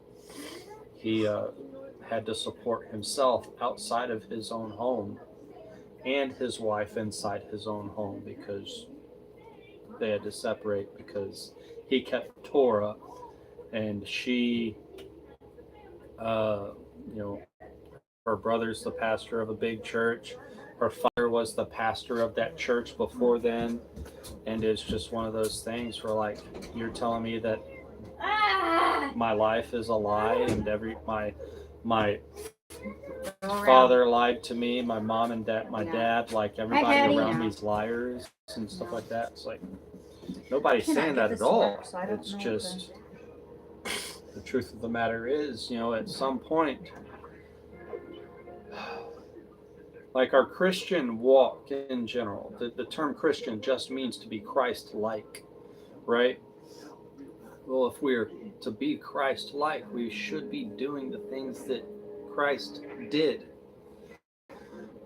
he had to support himself outside of his own home and his wife inside his own home because they had to separate because he kept Torah and she, her brother's the pastor of a big church. Her father was the pastor of that church before then. And it's just one of those things where like, you're telling me that my life is a lie and my father lied to me, my mom and my dad, like everybody around me's liars and stuff like that. It's like nobody's saying that at all. It's just the truth of the matter is, at some point, like our Christian walk in general, the term Christian just means to be Christ-like, right? Well, if we're to be Christ-like, we should be doing the things that Christ did.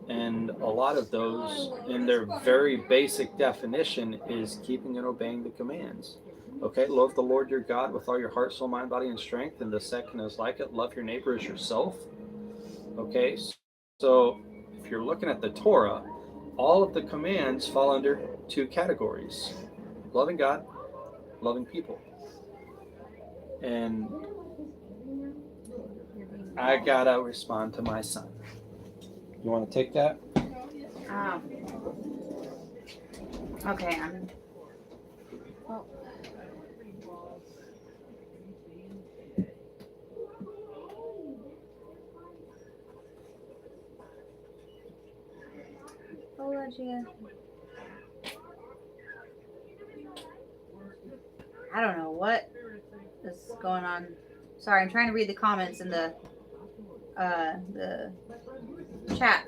And a lot of those, in their very basic definition, is keeping and obeying the commands. Okay, love the Lord your God with all your heart, soul, mind, body, and strength. And the second is like it, love your neighbor as yourself. Okay, so if you're looking at the Torah, all of the commands fall under two categories: loving God, loving people. And I gotta respond to my son. You want to take that? Okay. I don't know what is going on. Sorry, I'm trying to read the comments in the chat.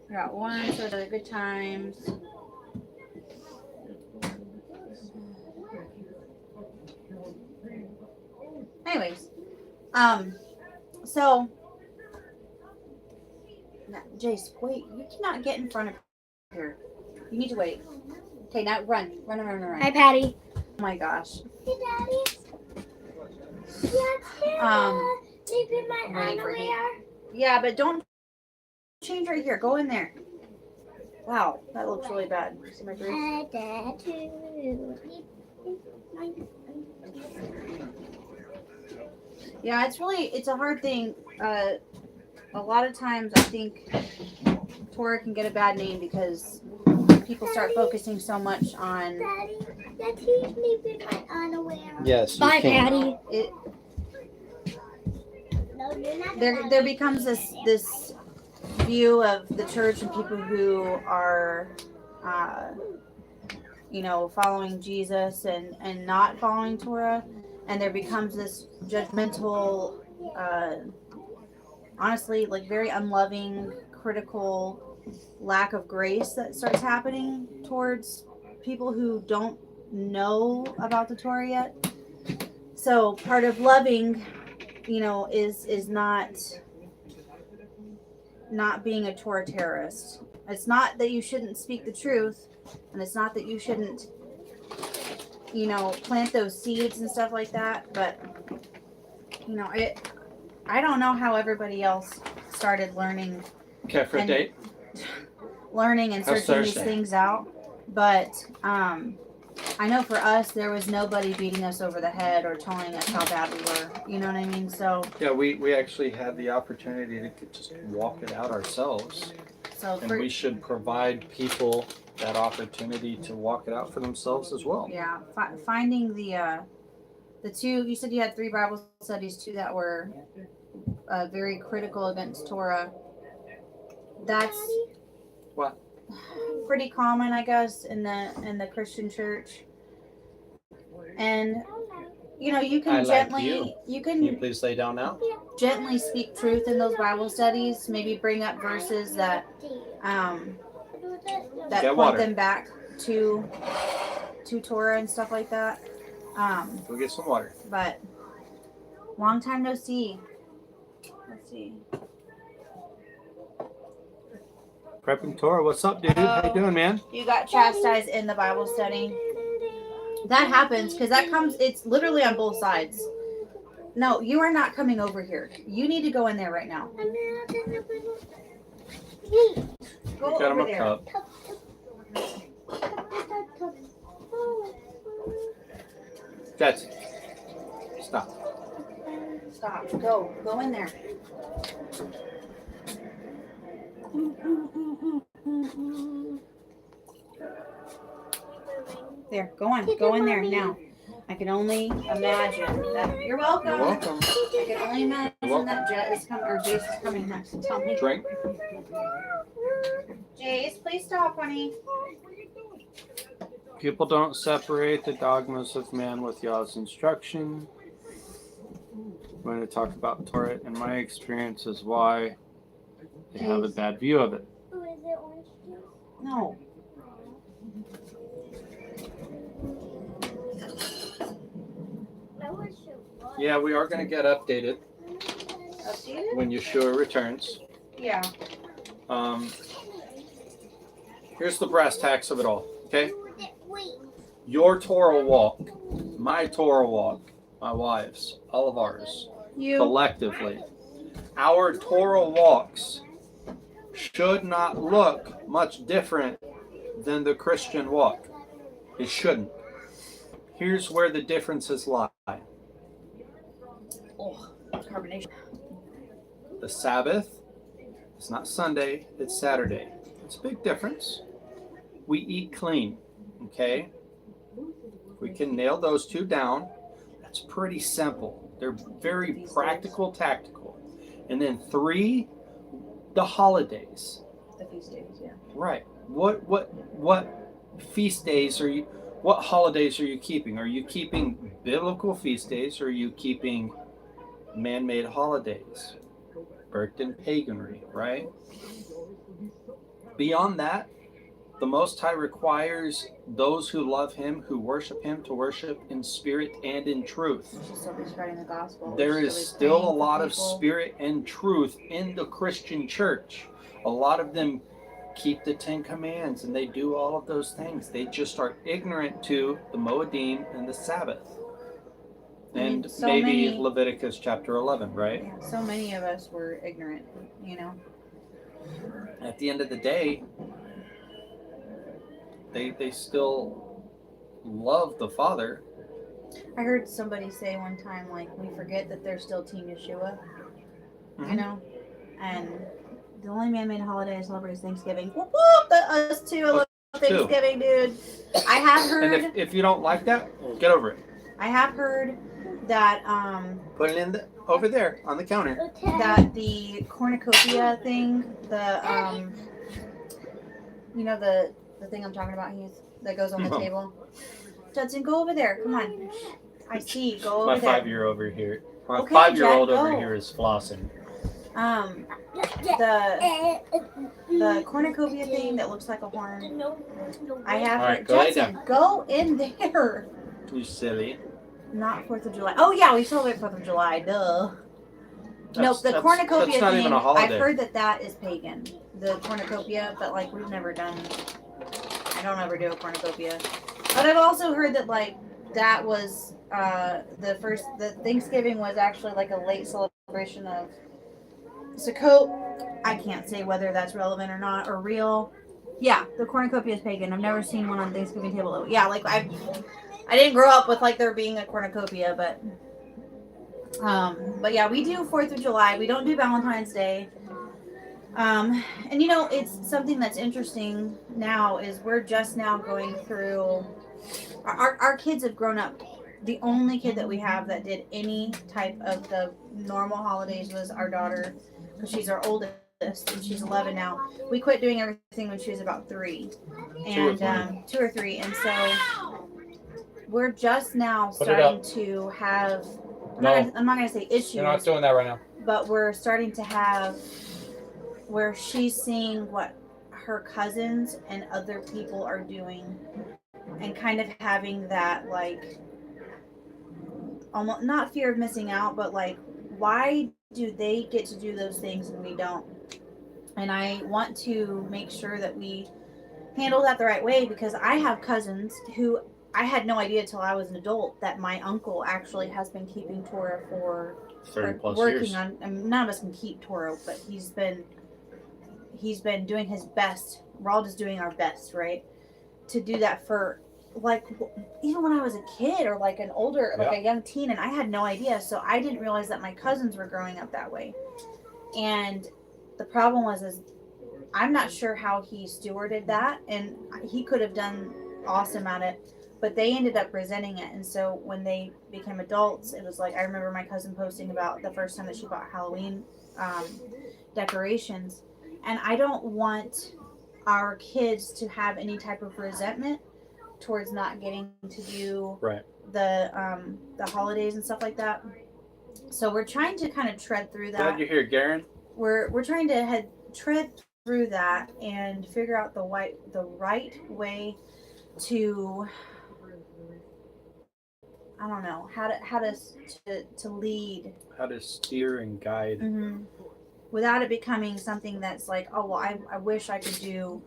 We got one, so the good times. Anyways, so Jace, wait, you cannot get in front of her. You need to wait. Okay, now run. Hi, Patty. Oh my gosh. Hey, Daddy. Leaving my underwear. Yeah, but don't change right here. Go in there. Wow, that looks really bad. See my face? Yeah, it's a hard thing. A lot of times I think Torah can get a bad name because people start focusing so much on. Daddy's leaving my underwear. Yes. Bye, Patty. There becomes this view of the church and people who are, following Jesus and not following Torah, and there becomes this judgmental, honestly, like very unloving, critical lack of grace that starts happening towards people who don't know about the Torah yet. So part of loving, is not being a Torah terrorist. It's not that you shouldn't speak the truth, and it's not that you shouldn't, plant those seeds and stuff like that. But I don't know how everybody else started learning. Okay, for a date. Learning and How's searching these Thursday? things out, but I know for us there was nobody beating us over the head or telling us how bad we were. You know what I mean? So Yeah, we actually had the opportunity to just walk it out ourselves, and we should provide people that opportunity to walk it out for themselves as well. Yeah, finding the two. You said you had 3 Bible studies, 2 that were very critical against Torah. That's What? pretty common, I guess, in the Christian church. And you can gently Can you please lay down now? gently speak truth in those Bible studies. Maybe bring up verses that Get point water. them back to Torah and stuff like that. Go get some water. But long time no see. Let's see. Prepping Torah, what's up, dude? How you doing, man? You got chastised in the Bible study. That happens because it's literally on both sides. No, you are not coming over here. You need to go in there right now. Go Got him over a there. cup. That's it. Stop. Stop. Go in there. There, go in there now. I can only imagine that. You're welcome. You're welcome. I can only imagine that Jet is coming, or Jace is coming next to tell me. Drink. Jace, please stop, honey. People don't separate the dogmas of man with Yah's instruction. We're going to talk about Torah, and my experience is why they have a bad view of it. No. Yeah, we are going to get updated Updated? when Yeshua returns. Yeah. Here's the brass tacks of it all, okay? Your Torah walk, my Torah walk, my wife's, all of ours, collectively. Our Torah walks should not look much different than the Christian walk. It shouldn't. Here's where the differences lie. Oh, carbonation. The Sabbath, it's not Sunday, it's Saturday. It's a big difference. We eat clean, okay? We can nail those 2 down. That's pretty simple. They're very practical, tactical. And then 3, the holidays. The feast days, yeah. Right. What feast days what holidays are you keeping? Are you keeping biblical feast days, or are you keeping man-made holidays? Birthed in paganry, right? Beyond that, the Most High requires those who love Him, who worship Him, to worship in spirit and in truth. We should still be spreading the gospel. There is still a lot of spirit and truth in the Christian church. A lot of them keep the 10 Commands and they do all of those things. They just are ignorant to the Moedim and the Sabbath. And maybe Leviticus chapter 11, right? Yeah, so many of us were ignorant, At the end of the day, they still love the Father. I heard somebody say one time, like, we forget that they're still Team Yeshua, and the only man-made holiday I celebrate is Thanksgiving. Whoop, whoop, us too. I love Thanksgiving, dude. I have heard. And if you don't like that, get over it. I have heard that Put it in over there on the counter. that the cornucopia thing, the you know the thing I'm talking about, that goes on the table. Judson, go over there. Come on. I see. Go over My there. 5-year over here. My Okay, 5-year-old Jack, over go. here is flossing. The cornucopia thing that looks like a horn. I have All her. right, go lay Judson, go in there. You silly. Not 4th of July. Oh yeah, we celebrate 4th of July. Duh. Nope, the That's cornucopia not thing. even a holiday. I've heard that is pagan. The cornucopia, but like we've never done. I don't ever do a cornucopia. But I've also heard that like that was the Thanksgiving was actually like a late celebration of Sukkot. I can't say whether that's relevant or not or real. Yeah, the cornucopia is pagan. I've never seen one on Thanksgiving table. Yeah, like I didn't grow up with like there being a cornucopia, but yeah, we do 4th of July. We don't do Valentine's Day. And you know, it's something that's interesting now is we're just now going through our kids have grown up. The only kid that we have that did any type of the normal holidays was our daughter, because she's our oldest and she's 11 now. We quit doing everything when she was about 3 and 2 or 3, and so we're just now starting to have I'm not gonna say issues. You're not doing that right now. But we're starting to have where she's seeing what her cousins and other people are doing, and kind of having that like almost not fear of missing out, but like why do they get to do those things and we don't? And I want to make sure that we handle that the right way, because I have cousins who I had no idea till I was an adult that my uncle actually has been keeping Torah for 30 plus working years. on. I mean, none of us can keep Torah, but he's been doing his best. We're all just doing our best, right, to do that for like even when I was a kid or like an older like a young teen, and I had no idea. So I didn't realize that my cousins were growing up that way. And the problem is I'm not sure how he stewarded that, and he could have done awesome at it, but they ended up resenting it. And so when they became adults, it was like, I remember my cousin posting about the first time that she bought Halloween decorations. And I don't want our kids to have any type of resentment towards not getting to do the holidays and stuff like that. So we're trying to kind of tread through that. Glad you're here, Garen. We're trying to tread through that and figure out the right way to, I don't know, how to lead, how to steer and guide, without it becoming something that's like, oh well, I wish I could do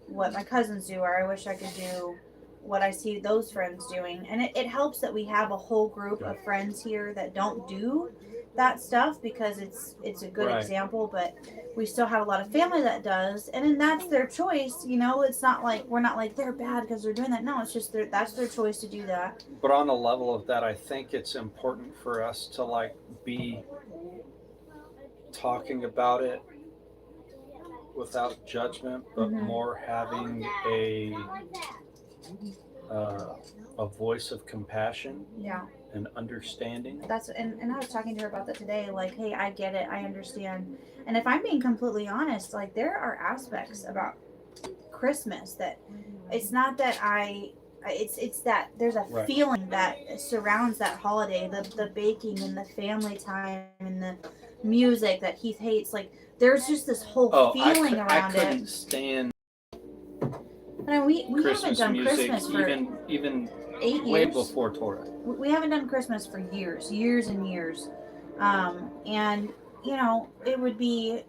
what my cousins do, or I wish I could do what I see those friends doing. And it helps that we have a whole group of friends here that don't do that stuff, because it's a good example, but we still have a lot of family that does, and then that's their choice. You know, it's not like we're not like they're bad because they're doing that. No, it's just that's their choice to do that. But on the level of that, I think it's important for us to like be talking about it without judgment, but more having a voice of compassion. Yeah. And understanding. And I was talking to her about that today. Like, hey, I get it, I understand. And if I'm being completely honest, like there are aspects about Christmas that it's not that it's that there's a feeling that surrounds that holiday, the baking and the family time and the music that Heath hates. Like there's just this whole feeling around it. I couldn't stand. And we Christmas haven't done music, Christmas for even 8 years. Way before Torah. We haven't done Christmas for years and years. And you know, it would be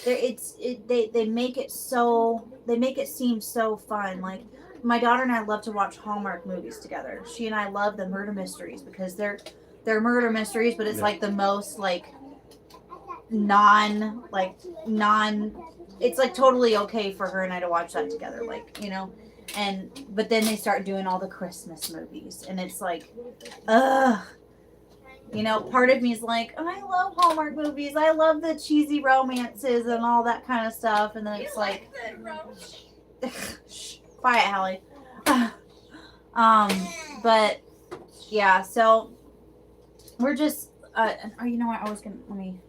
they make it seem so fun. Like my daughter and I love to watch Hallmark movies together. She and I love the murder mysteries because they're murder mysteries, but it's like the most like non it's like totally okay for her and I to watch that together, like, you know. But then they start doing all the Christmas movies, and it's like, you know, part of me is like, oh, I love Hallmark movies. I love the cheesy romances and all that kind of stuff. And then it's like, quiet, Hallie. But But yeah, so we're just oh, you know what? I was gonna let me.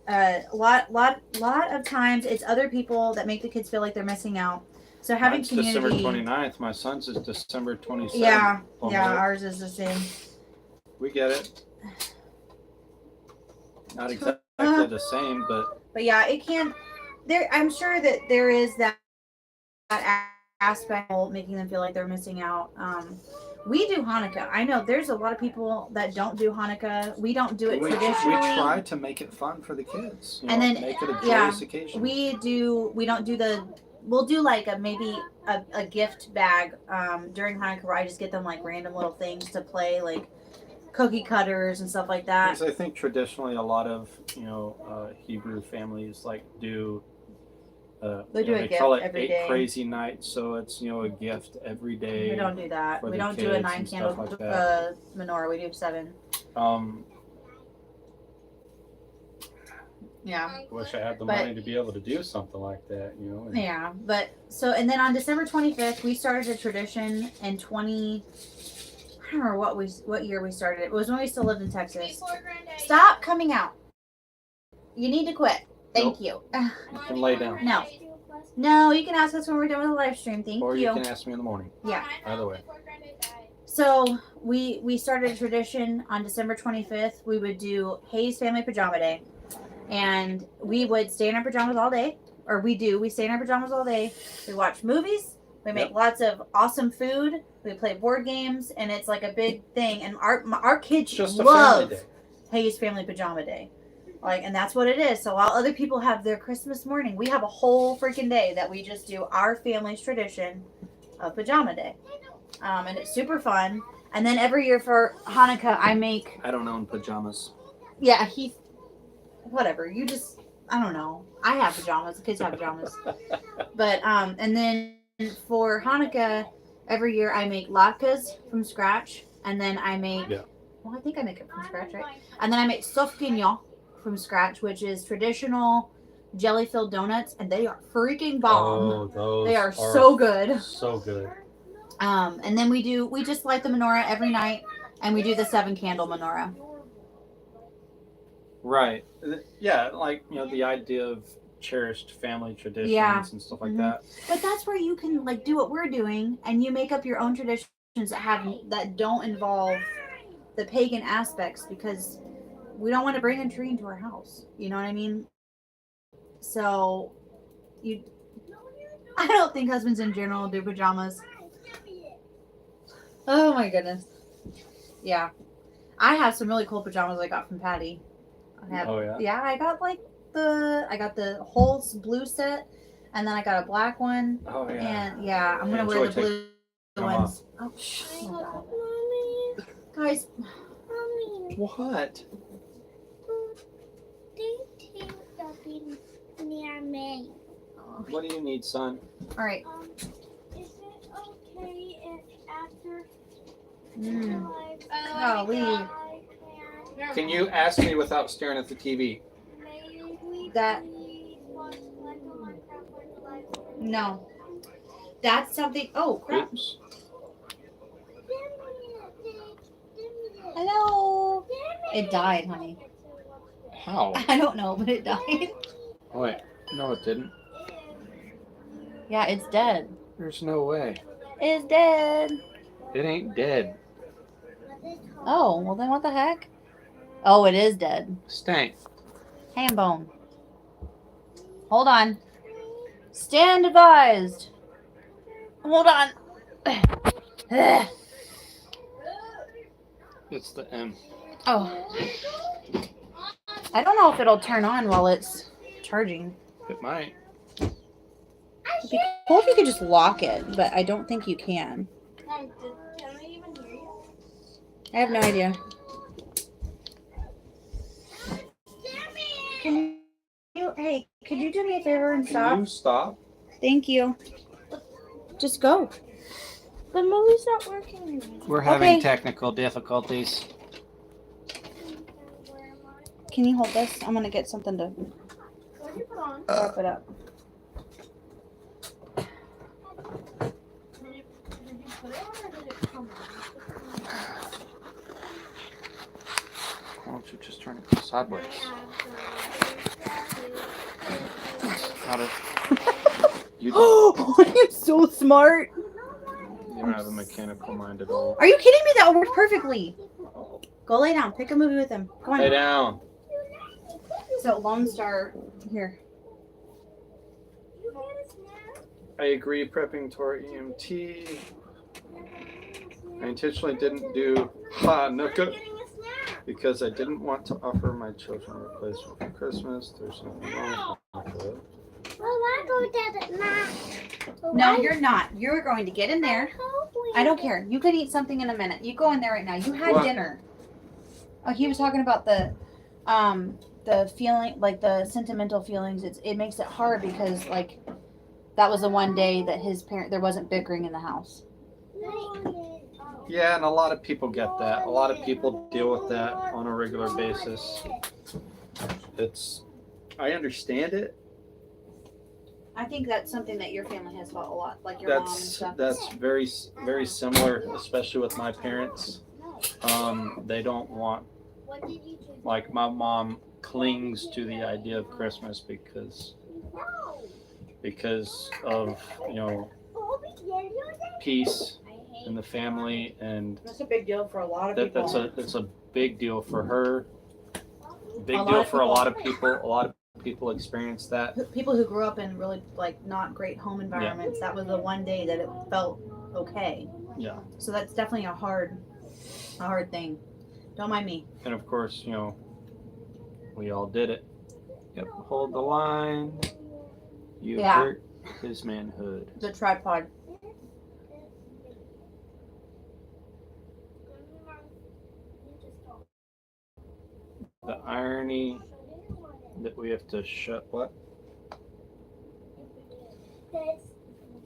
A lot of times it's other people that make the kids feel like they're missing out. So having Mine's community. December 29th. My son's is December 27th. Yeah, Almost. yeah, ours is the same. We get it. Not exactly the same, but yeah, it can. There, I'm sure that there is that aspect of making them feel like they're missing out. We do Hanukkah. I know there's a lot of people that don't do Hanukkah. We don't do it traditionally. We try to make it fun for the kids. And then make it a joyous occasion. We don't do the. We'll do like maybe a gift bag during Hanukkah where I just get them like random little things to play, like cookie cutters and stuff like that. Because I think traditionally a lot of Hebrew families like do. They do a gift call it every 8 day. crazy nights, so it's a gift every day. We don't do that. We don't do a 9 candle like menorah. We do 7. Yeah. I wish I had the money to be able to do something like that, Yeah, but so and then on December 25th, we started a tradition in 20. I don't remember what year we started. It was when we still lived in Texas. Stop coming out. You need to quit. Thank you. You can lay down. No, you can ask us when we're done with the live stream. Thank you. Or you can ask me in the morning. Yeah. Either way. So we started a tradition on December 25th. We would do Hayes Family Pajama Day. And we would stay in our pajamas all day. Or we do. We stay in our pajamas all day. We watch movies. We make lots of awesome food. We play board games. And it's like a big thing. And our kids love Hayes Family Pajama Day. And that's what it is. So while other people have their Christmas morning, we have a whole freaking day that we just do our family's tradition of Pajama Day. And it's super fun. And then every year for Hanukkah, I don't own pajamas. Yeah, whatever. I don't know. I have pajamas. The kids have pajamas. But, and then for Hanukkah, every year I make latkes from scratch. And then I make, well, I think I make it from scratch, right? And then I make sofquinho from scratch, which is traditional jelly-filled donuts, and they are freaking bomb. Oh, they are so good. So good. And then we just light the menorah every night, and we do the 7 candle menorah. Right. Yeah, the idea of cherished family traditions and stuff like that. But that's where you can do what we're doing, and you make up your own traditions that don't involve the pagan aspects, because we don't want to bring a tree into our house. You know what I mean? So, I don't think husbands in general do pajamas. Oh my goodness. Yeah. I have some really cool pajamas I got from Patty. Yeah, I got the whole blue set, and then I got a black one. Oh yeah. And yeah, I'm gonna wear the blue ones. Oh, God. Guys. What? Near me. What do you need, son? All right. Is it okay if after Golly. Can you ask me without staring at the TV? No. That's something. Oh, crap. Oops. Hello. It died, honey. How? I don't know, but it died. Oh, wait. No, it didn't. Yeah, it's dead. There's no way. It's dead. It ain't dead. Oh, well then what the heck? Oh, it is dead. Stank. Ham bone. Hold on. Stand advised. Hold on. It's the M. Oh. I don't know if it'll turn on while it's charging. It might. It'd be cool if you could just lock it, but I don't think you can. Can I even hear you? I have no idea. Could you do me a favor and stop? Can you stop? Thank you. Just go. The movie's not working. We're having technical difficulties. Can you hold this? I'm gonna get something to What did you put on? wrap it up. Did you put it on or did it sideways. How to? You Oh, you're so smart. you don't have a mechanical mind at all. Are you kidding me? That worked perfectly. Go lay down. Pick a movie with him. Come on. Lay down. So Lone Star here. I agree. Prepping Torah EMT. I intentionally didn't do Hanukkah because I didn't want to offer my children a replacement for Christmas. There's nothing wrong with Hanukkah. No, you're not. You're going to get in there. I don't care. You could eat something in a minute. You go in there right now. You had What? dinner. Oh, he was talking about the feeling, like the sentimental feelings. It makes it hard because like that was the one day that there wasn't bickering in the house. Yeah, and a lot of people get that. A lot of people deal with that on a regular basis. I understand it. I think that's something that your family has felt a lot, like your mom and stuff. That's very, very similar, especially with my parents. They don't want, like my mom clings to the idea of Christmas because of, peace in the family, and That's a big deal for a lot of people. that's a big deal for her. Big A lot deal of for a people. lot of people. A lot of people experience that. People who grew up in really like not great home environments, that was the one day that it felt okay. Yeah. So that's definitely a hard thing. Don't mind me. And of course, we all did it. Yep. Hold the line. You Yeah. hurt his manhood. The tripod. The irony that we have to shut what?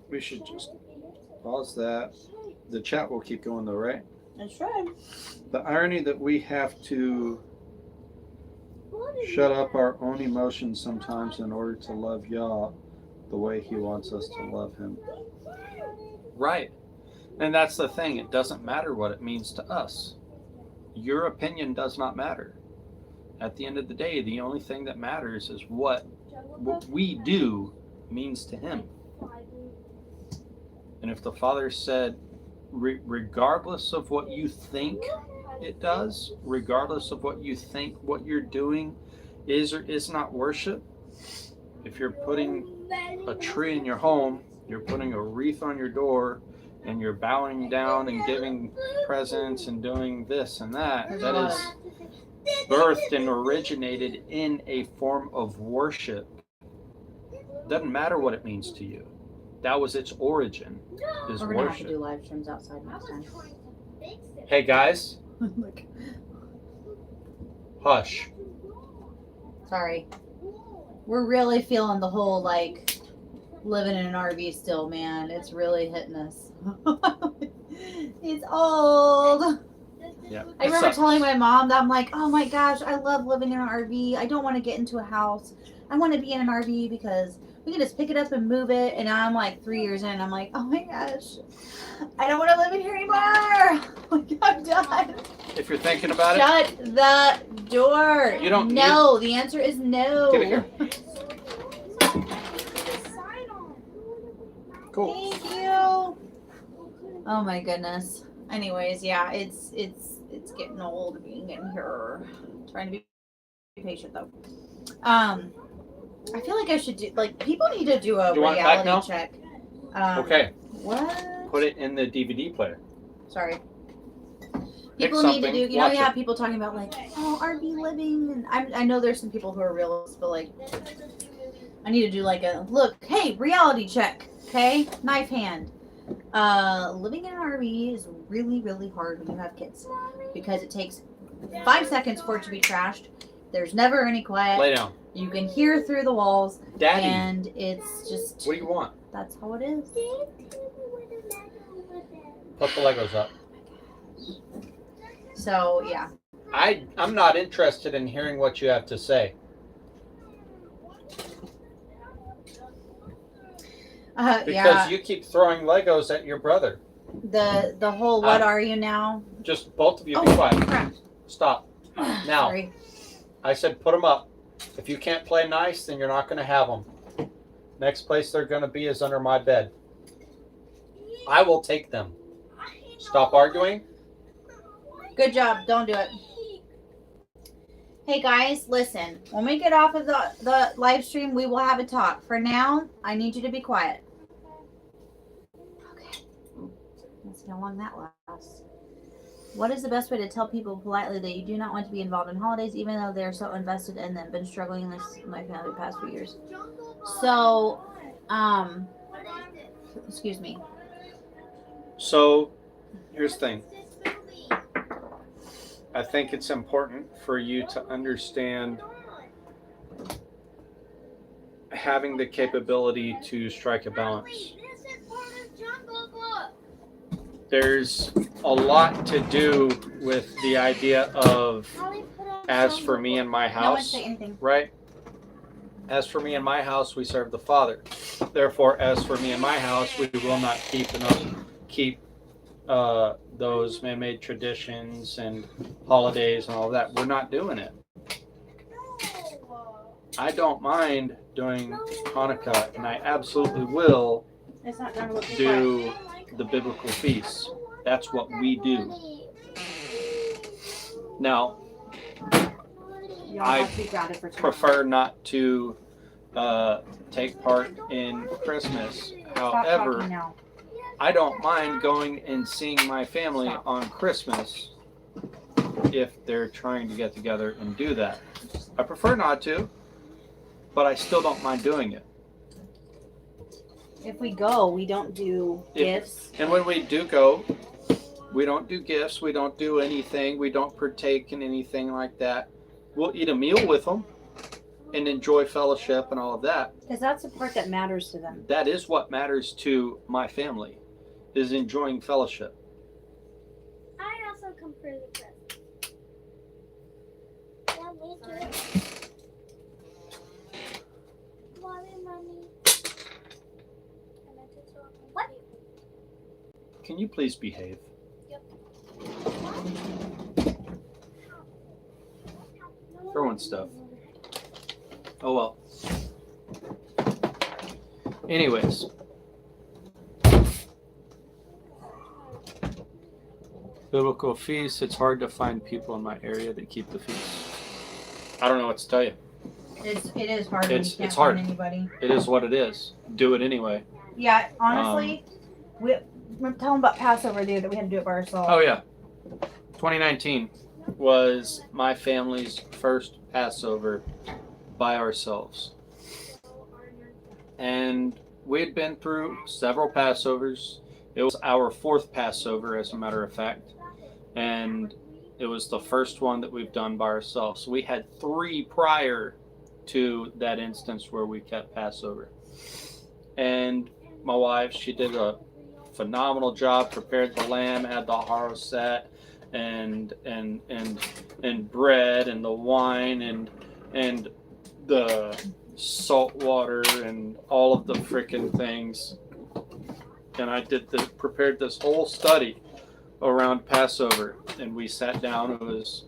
We should just pause that. The chat will keep going though, right? That's right. The irony that we have to shut up our own emotions sometimes in order to love Yah the way He wants us to love Him. Right. And that's the thing. It doesn't matter what it means to us. Your opinion does not matter. At the end of the day, the only thing that matters is what we do means to Him. And if the Father said, regardless of what you think it does, regardless of what you think what you're doing is or is not worship, if you're putting a tree in your home, you're putting a wreath on your door, and you're bowing down and giving presents and doing this and that, that is birthed and originated in a form of worship. Doesn't matter what it means to you. That was its origin, is We're gonna have to worship. do live streams outside next time. Hey guys, Look. hush. Sorry. We're really feeling the whole like living in an RV still, man. It's really hitting us. It's old. Yeah. I remember telling my mom that I'm like, oh my gosh, I love living in an RV. I don't want to get into a house. I want to be in an RV because we can just pick it up and move it. And now I'm like 3 years in. I'm like, oh my gosh, I don't want to live in here anymore. Like, I'm done. If you're thinking about it, Shut the door. You don't- No, the answer is no. give it here. Cool. Thank you. Oh my goodness. Anyways, yeah, it's getting old being in here. Trying to be patient though. I feel like I should do people need to do a You want it back reality now? check. Okay, What? put it in the DVD player. Sorry. Pick People need to something, do. You watch know, you have it. people talking about like, oh, RV living, and I know there's some people who are realists, but like, I need to do like a look. Hey, reality check. Okay, knife hand. Living in an RV is really, really hard when you have kids because it takes 5 seconds for it to be trashed. There's never any quiet. Lay down. You can hear through the walls, Daddy, and it's just what do you want? that's how it is. Put the Legos up. So yeah, I'm not interested in hearing what you have to say. Because yeah. you keep throwing Legos at your brother. The whole what are you now? Just both of you Oh, be quiet. crap. Stop. Now. Sorry. I said put them up. If you can't play nice, then you're not going to have them. Next place they're going to be is under my bed. I will take them. Stop arguing. Good job. Don't do it. Hey guys, listen. When we get off of the live stream, we will have a talk. For now, I need you to be quiet. Okay. Let's see how long that lasts. What is the best way to tell people politely that you do not want to be involved in holidays, even though they're so invested in them? Been struggling in this in my family the past few years. So, excuse me. So, here's the thing. I think it's important for you to understand having the capability to strike a balance. There's a lot to do with the idea of, as for me and my No one house, say anything. right? As for me and my house, we serve the Father. Therefore, as for me and my house, we will not keep those man-made traditions and holidays and all that. We're not doing it. I don't mind doing Hanukkah, and I absolutely will It's not gonna look do the biblical feasts. That's what we do. Now, I prefer not to take part in Christmas. However, I don't mind going and seeing my family on Christmas if they're trying to get together and do that. I prefer not to, but I still don't mind doing it. If we go, we don't do gifts. And when we do go, we don't do gifts. We don't do anything. We don't partake in anything like that. We'll eat a meal with them and enjoy fellowship and all of that. Because that's the part that matters to them. That is what matters to my family, is enjoying fellowship. I also come for the present. Yeah, me too. Mommy. What? Can you please behave? Yep. Throwing stuff. Oh well. Anyways. Biblical feasts. It's hard to find people in my area that keep the feasts. I don't know what to tell you. It is hard when you can't it's hard. find anybody. It is what it is. Do it anyway. Yeah, honestly, we're telling about Passover there that we had to do it by ourselves. Oh yeah. 2019 was my family's first Passover by ourselves. And we had been through several Passovers. It was our fourth Passover, as a matter of fact. And it was the first one that we've done by ourselves. So we had 3 prior to that instance where we kept Passover. And my wife, she did a phenomenal job, prepared the lamb, had the haroset and bread and the wine and the salt water and all of the freaking things. And I prepared this whole study around Passover, and we sat down. It was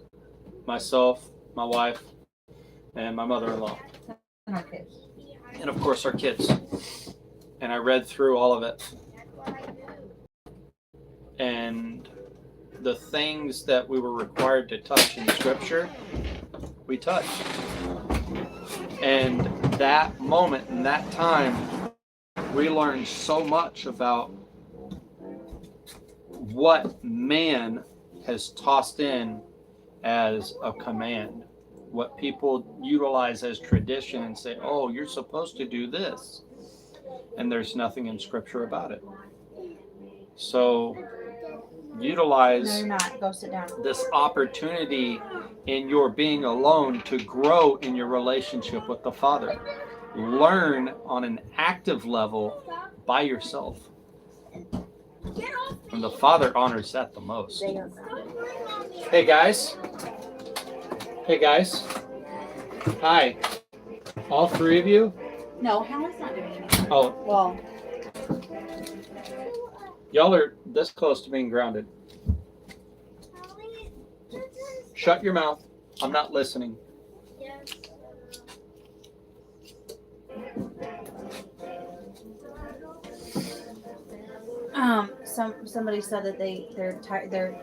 myself, my wife, and my mother-in-law, And our kids. and of course our kids. And I read through all of it. And the things that we were required to touch in Scripture, we touched. And that moment and that time, we learned so much about what man has tossed in as a command, what people utilize as tradition and say, oh, you're supposed to do this. And there's nothing in Scripture about it. So utilize No, you're not. Go sit down. this opportunity in your being alone to grow in your relationship with the Father. Learn on an active level by yourself. And the Father honors that the most. Hey guys. Hey guys. Hi. All 3 of you? No, Helen's not doing anything. Oh, Well, y'all are this close to being grounded. Shut your mouth. I'm not listening. Somebody said that their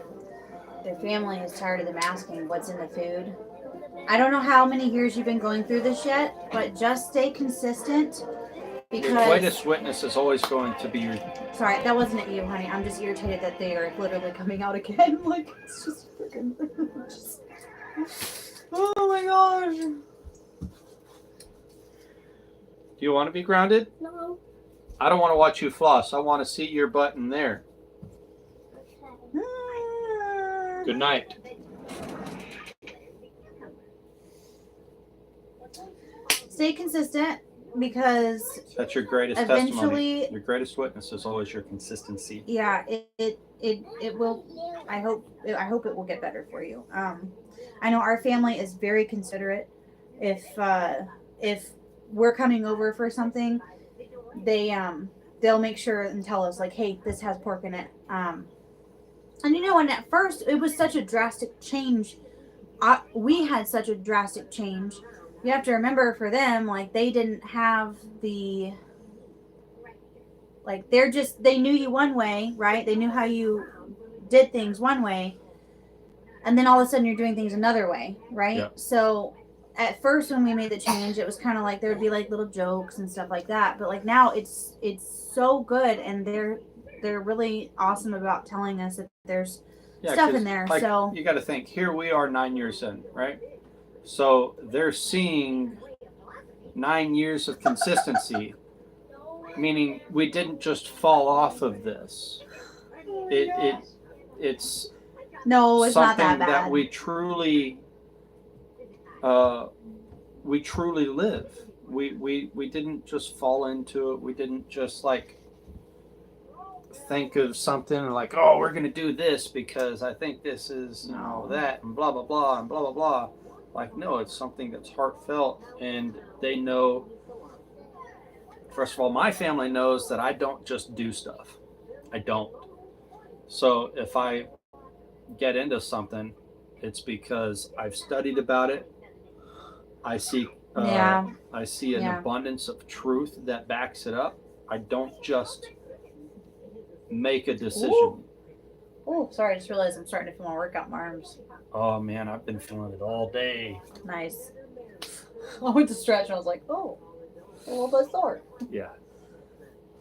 family is tired of them asking what's in the food. I don't know how many years you've been going through this yet, but just stay consistent Your because. greatest witness is always going to be your. Sorry, that wasn't at you, honey. I'm just irritated that they are literally coming out again. Like, it's just freaking. Oh my gosh. Do you want to be grounded? No. I don't want to watch you floss. I want to see your butt in there. Good night. Stay consistent because That's your greatest eventually, testimony. Your greatest witness is always your consistency. yeah, it will. I hope it will get better for you. I know our family is very considerate. If we're coming over for something, they'll make sure and tell us like, hey, this has pork in it. And and at first it was such a drastic change. We had such a drastic change. You have to remember for them, like they didn't have the, like they knew you one way, right? They knew how you did things one way. And then all of a sudden you're doing things another way, right? Yeah. So at first when we made the change, it was kind of like there would be like little jokes and stuff like that. But like now it's so good, and they're really awesome about telling us that there's stuff in there. Like, so you got to think. Here we are, 9 years in, right? So they're seeing 9 years of consistency, meaning we didn't just fall off of this. It's no, it's not something that bad. that we truly live. We didn't just fall into it. We didn't just like think of something like, oh, we're gonna do this because I think this is that and blah blah blah and blah blah blah. Like, no, it's something that's heartfelt, and they know. First of all, my family knows that I don't just do stuff. I don't. So if I get into something, it's because I've studied about it. I see an abundance of truth that backs it up. I don't just make a decision. Oh, sorry, I just realized I'm starting to feel my workout in my arms. Oh man, I've been feeling it all day. Nice. I went to stretch and I was like, oh, a little bit sore. Yeah.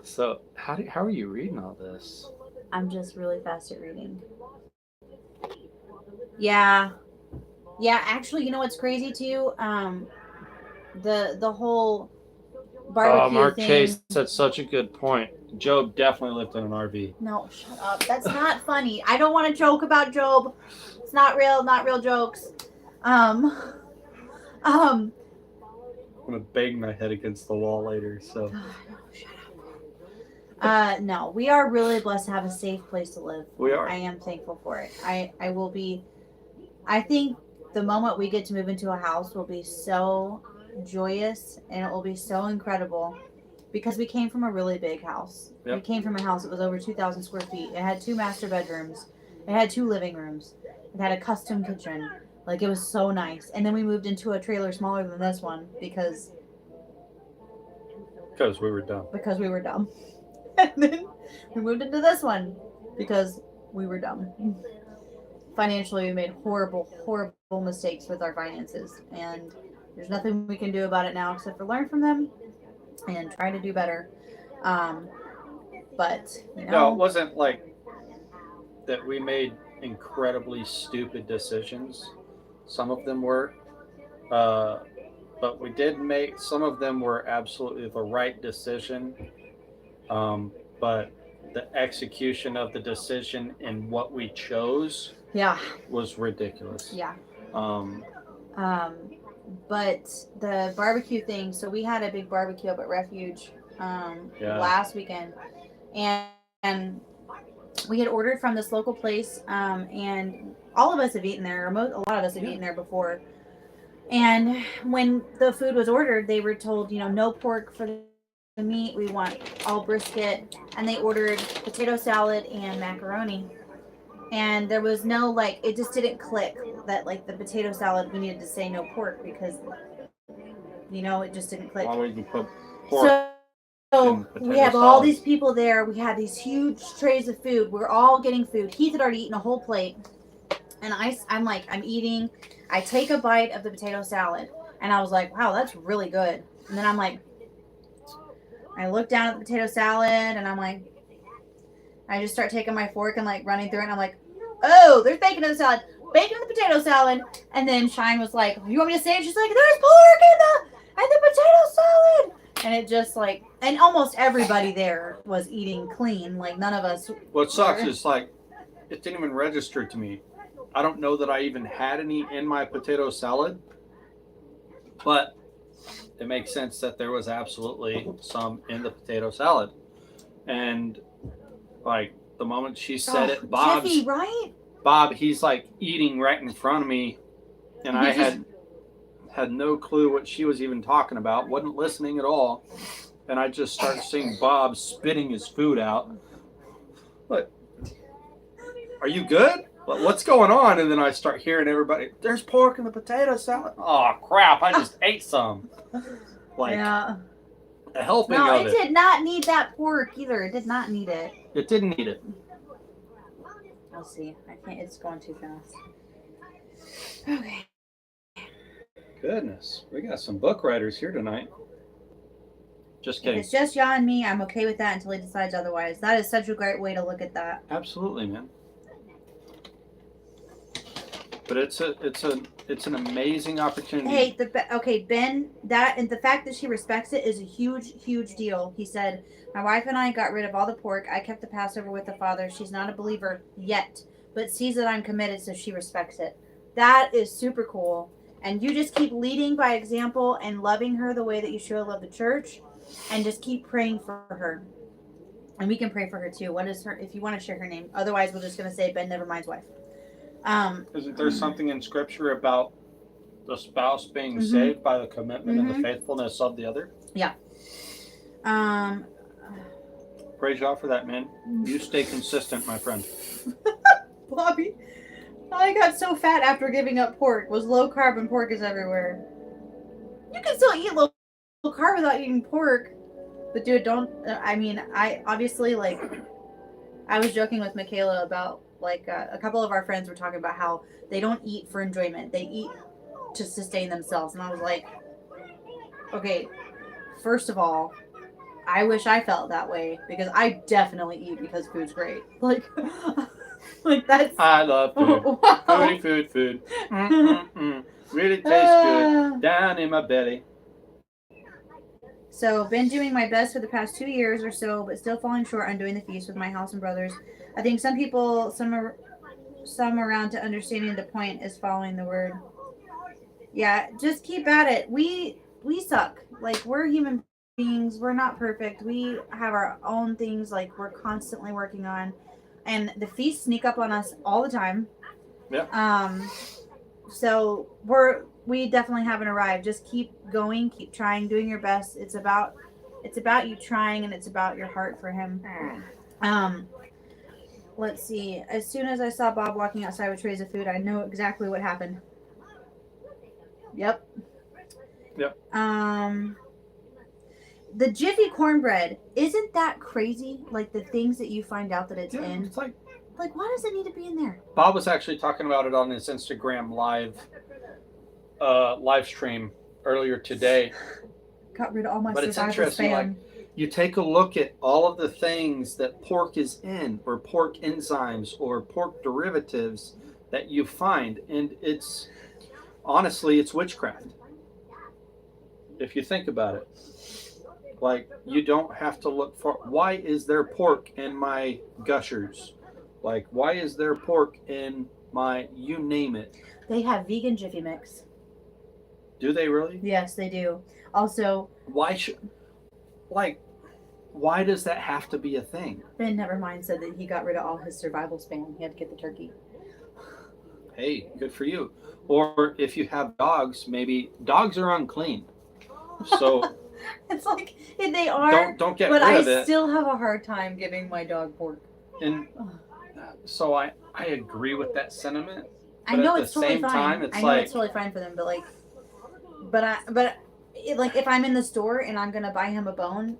So how are you reading all this? I'm just really fast at reading. Yeah. Actually, you know what's crazy too? The whole barbecue Mark thing. Chase said such a good point. Job definitely lived in an RV. No, shut up. That's not funny. I don't want to joke about Job. It's not real jokes. I'm gonna bang my head against the wall later. So. Shut up. No, we are really blessed to have a safe place to live. We are. I am thankful for it. I will be. I think the moment we get to move into a house will be so joyous, and it will be so incredible. Because we came from a really big house. Yep. We came from a house that was over 2,000 square feet. It had 2 master bedrooms. It had 2 living rooms. It had a custom kitchen. Like, it was so nice. And then we moved into a trailer smaller than this one because we were dumb. Because we were dumb. And then we moved into this one because we were dumb. Financially, we made horrible mistakes with our finances. And there's nothing we can do about it now except for learn from them and try to do better. But, No, it wasn't like that we made incredibly stupid decisions. Some of them were. But we did make, some of them were absolutely the right decision. But the execution of the decision and what we chose was ridiculous. Yeah. But the barbecue thing, so we had a big barbecue up at Refuge last weekend, and we had ordered from this local place, and all of us have eaten there, or a lot of us have eaten there before. And when the food was ordered, they were told, no pork for the meat, we want all brisket, and they ordered potato salad and macaroni. And there was no, it just didn't click that, the potato salad, we needed to say no pork because, it just didn't click. Why would you put pork and we have all these people there. We had these huge trays of food. We're all getting food. Heath had already eaten a whole plate. And I'm like, I'm eating. I take a bite of the potato salad. And I was like, wow, that's really good. And then I'm like, I look down at the potato salad and I'm like, I just start taking my fork and like running through it. And I'm like, oh, there's bacon in the salad. Bacon in the potato salad. And then Shine was like, you want me to say it? She's like, there's pork in the potato salad. And it just like, and almost everybody there was eating clean. Like none of us. What sucks is like, it didn't even register to me. I don't know that I even had any in my potato salad, but it makes sense that there was absolutely some in the potato salad. And like the moment she said it, Jeffy, right? Bob, he's like eating right in front of me, and I had no clue what she was even talking about, wasn't listening at all, and I just started seeing Bob spitting his food out. What? Are you good? What's going on? And then I start hearing everybody, there's pork in the potato salad. Oh, crap. I just ate some. Like, yeah. A helping no, of it did not need that pork either. It did not need it. It didn't need it. I'll see. I can't. It's going too fast. Okay. Goodness. We got some book writers here tonight. Just kidding. If it's just Ya and me, I'm okay with that until he decides otherwise. That is such a great way to look at that. Absolutely, man. But it's an amazing opportunity. Hey, Ben, that and the fact that she respects it is a huge deal. He said, "My wife and I got rid of all the pork. I kept the Passover with the Father. She's not a believer yet, but sees that I'm committed, so she respects it." That is super cool. And you just keep leading by example and loving her the way that you should love the church, and just keep praying for her. And we can pray for her too. What is her? If you want to share her name, otherwise we're just gonna say Ben Nevermind's wife. Isn't there something in Scripture about the spouse being saved by the commitment and the faithfulness of the other? Yeah. Praise God for that, man. You stay consistent, my friend. Bobby, I got so fat after giving up pork. Was low carb and pork is everywhere. You can still eat low carb without eating pork. But dude, don't. I mean, I obviously like. I was joking with Michaela about. Like a couple of our friends were talking about how they don't eat for enjoyment. They eat to sustain themselves. And I was like, okay, first of all, I wish I felt that way because I definitely eat because food's great. Like that's. I love food. Wow. Food. Really tastes good down in my belly. So, been doing my best for the past 2 years or so, but still falling short on doing the feast with my house and brothers. I think some people, some around to understanding the point is following the word. Yeah, just keep at it. We suck. Like, we're human beings. We're not perfect. We have our own things like we're constantly working on. And the feasts sneak up on us all the time. Yeah. So we definitely haven't arrived. Just keep going, keep trying, doing your best. It's about you trying, and it's about your heart for him. Let's see. As soon as I saw Bob walking outside with trays of food, I know exactly what happened. Yep. The Jiffy cornbread, isn't that crazy? Like the things that you find out that it's in. It's like why does it need to be in there? Bob was actually talking about it on his Instagram live stream earlier today. Got rid of all my But it's survival interesting, spam. like, you take a look at all of the things that pork is in, or pork enzymes, or pork derivatives that you find, and it's honestly, it's witchcraft. If you think about it, like, you don't have to look for, why is there pork in my gushers? Like, why is there pork in my, you name it? They have vegan Jiffy Mix. Do they really? Yes, they do. Also, why does that have to be a thing? Ben Nevermind said that he got rid of all his survival spam. He had to get the turkey. Hey, good for you. Or if you have dogs, maybe dogs are unclean. So it's like they are. Don't get rid of it. But I still have a hard time giving my dog pork. And so I agree with that sentiment. I know it's totally fine. I know it's totally fine for them, but like, if I'm in the store and I'm gonna buy him a bone,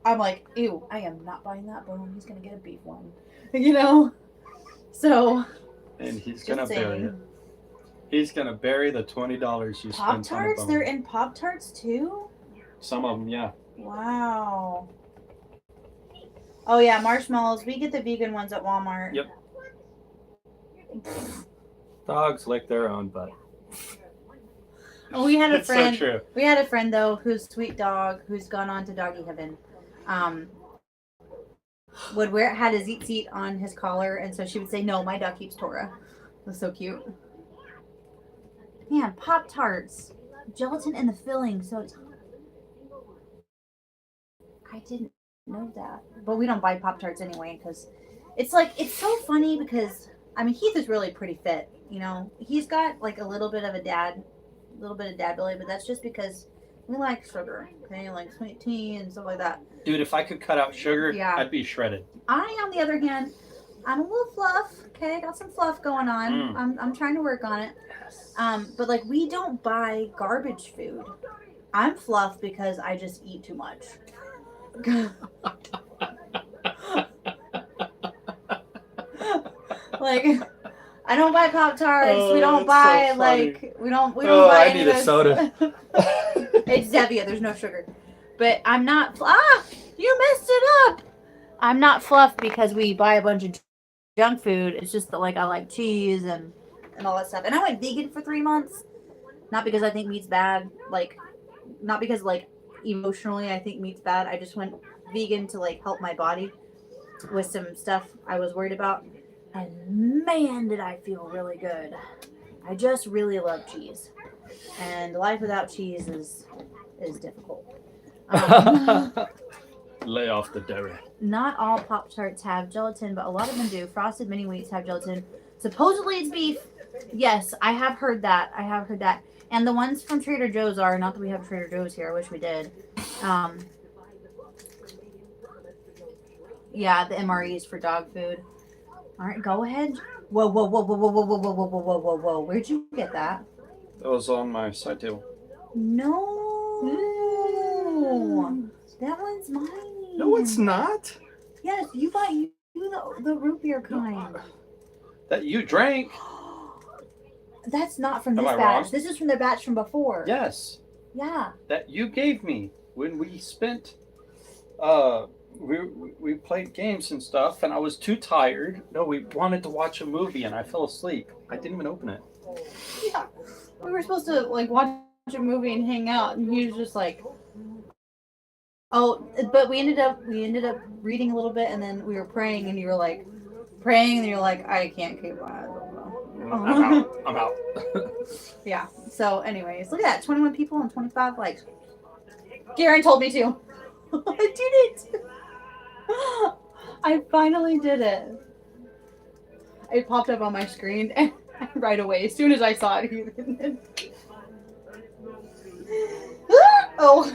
I'm like, ew, I am not buying that bone. He's gonna get a beef one, you know. So And he's just gonna bury it. He's gonna bury the $20 you Pop spent on a Tarts. bone. They're in Pop Tarts too. Some of them, yeah. Wow. Oh yeah, marshmallows. We get the vegan ones at Walmart. Yep. Dogs lick their own butt. Oh, we had a It's friend. so true. We had a friend though, whose sweet dog, who's gone on to doggy heaven, would had his eat seat on his collar, and so she would say, "No, my dog keeps Torah." It was so cute. Man, Pop Tarts, gelatin in the filling, so it's. I didn't know that, but we don't buy Pop Tarts anyway because it's like it's so funny because I mean Heath is really pretty fit, you know. He's got like a little bit of dad belly, but that's just because we like sugar, okay, like sweet tea and stuff like that. Dude, if I could cut out sugar, Yeah. I'd be shredded. I, on the other hand, I'm a little fluff. Okay, I got some fluff going on. I'm trying to work on it. But like we don't buy garbage food. I'm fluff because I just eat too much. Like I don't buy Pop Tarts. We don't buy so funny. we don't buy I any need of a this. soda. It's Zevia. There's no sugar. But I'm not. You messed it up. I'm not fluff because we buy a bunch of junk food. It's just that like I like cheese and all that stuff. And I went vegan for 3 months, not because I think meat's bad. Like, not because like emotionally I think meat's bad. I just went vegan to like help my body with some stuff I was worried about. And man, did I feel really good. I just really love cheese. And life without cheese is difficult. Lay off the dairy. Not all Pop Tarts have gelatin, but a lot of them do. Frosted Mini Wheats have gelatin. Supposedly it's beef. Yes, I have heard that. And the ones from Trader Joe's are, not that we have Trader Joe's here. I wish we did. Yeah, the MREs for dog food. All right, go ahead. Whoa. Where'd you get that? That was on my side table. No. That one's mine. No, it's not. Yes, you bought the root beer kind. That you drank. That's not from Am this I batch. wrong? This is from the batch from before. Yes. Yeah. That you gave me when we spent. We played games and stuff, and I was too tired. No, we wanted to watch a movie, and I fell asleep. I didn't even open it. Yeah. We were supposed to like watch a movie and hang out, and he was just like, "Oh," but we ended up reading a little bit, and then we were praying, and you were like praying, and you're like, "I can't keep on." I'm out. Yeah. So, anyways, look at that, 21 people and 25 likes. Garen told me to. I did it. I finally did it. It popped up on my screen and right away. As soon as I saw it, oh.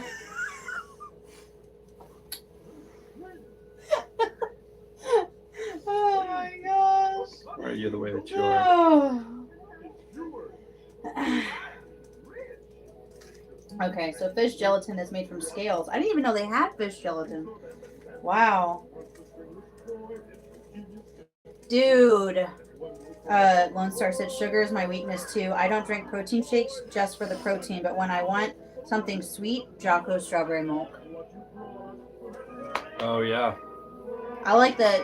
Oh my gosh. Are you the way that you are? Okay, so fish gelatin is made from scales. I didn't even know they had fish gelatin. Wow. Dude. Lone Star said sugar is my weakness too. I don't drink protein shakes just for the protein, but when I want something sweet, Jocko strawberry milk. Oh yeah. I like the